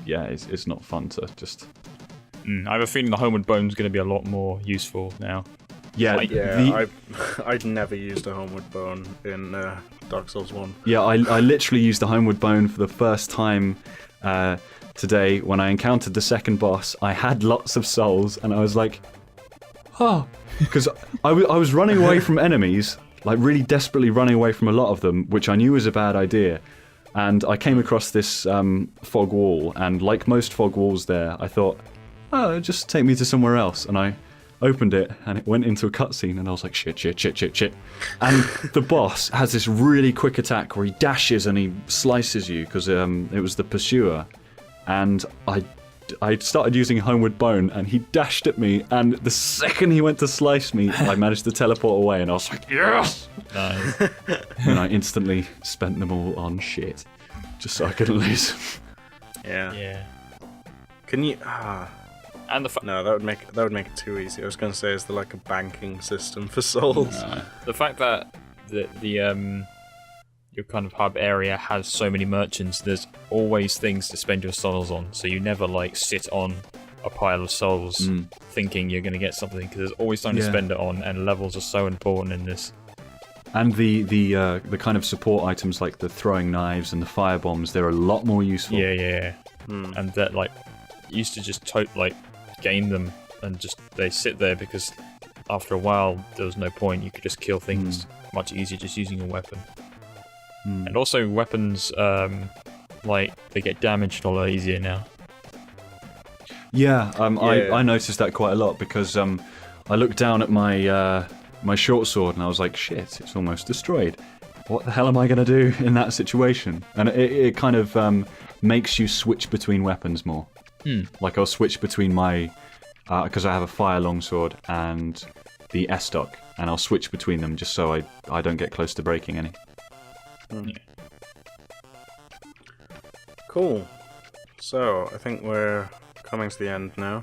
it's not fun to just. I have a feeling the Homeward Bone's going to be a lot more useful now. Yeah, I'd never used a Homeward Bone in Dark Souls 1. Yeah, I literally used the Homeward Bone for the first time today when I encountered the second boss. I had lots of souls, and I was like, oh, because I was running away from enemies, like really desperately running away from a lot of them, which I knew was a bad idea. And I came across this fog wall, and like most fog walls there, I thought, oh, just take me to somewhere else. And I opened it, and it went into a cutscene, and I was like, shit. And the boss has this really quick attack where he dashes and he slices you, because it was the pursuer. And I started using Homeward Bone, and he dashed at me, and the second he went to slice me, I managed to teleport away, and I was like, yes! Nice. And I instantly spent them all on shit, just so I couldn't lose. Yeah. Can you... And no, that would make it too easy. I was going to say, is there like a banking system for souls? No. The fact that the your kind of hub area has so many merchants, there's always things to spend your souls on. So you never like sit on a pile of souls thinking you're going to get something, because there's always something to spend it on, and levels are so important in this. And the kind of support items like the throwing knives and the fire bombs, they're a lot more useful. Yeah. And that like used to just gain them, and just they sit there because after a while there was no point. You could just kill things much easier just using a weapon. And also weapons, like they get damaged a lot easier now. Yeah, I noticed that quite a lot, because I looked down at my my short sword and I was like, shit, it's almost destroyed. What the hell am I going to do in that situation? And it kind of makes you switch between weapons more. Like I'll switch between my, because I have a fire longsword and the S-stock, and I'll switch between them just so I don't get close to breaking any. Yeah. Cool. So, I think we're coming to the end now.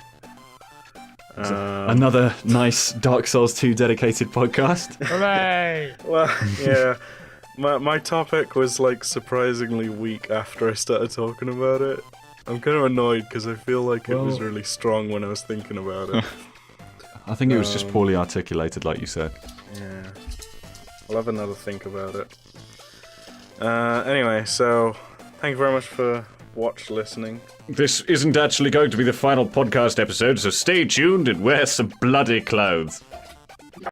Another nice Dark Souls 2 dedicated podcast. Hooray! Well, yeah. My topic was like surprisingly weak after I started talking about it. I'm kind of annoyed because I feel like it was really strong when I was thinking about it. I think it was just poorly articulated, like you said. Yeah. I'll have another think about it. Anyway, so thank you very much for listening. This isn't actually going to be the final podcast episode, so stay tuned and wear some bloody clothes.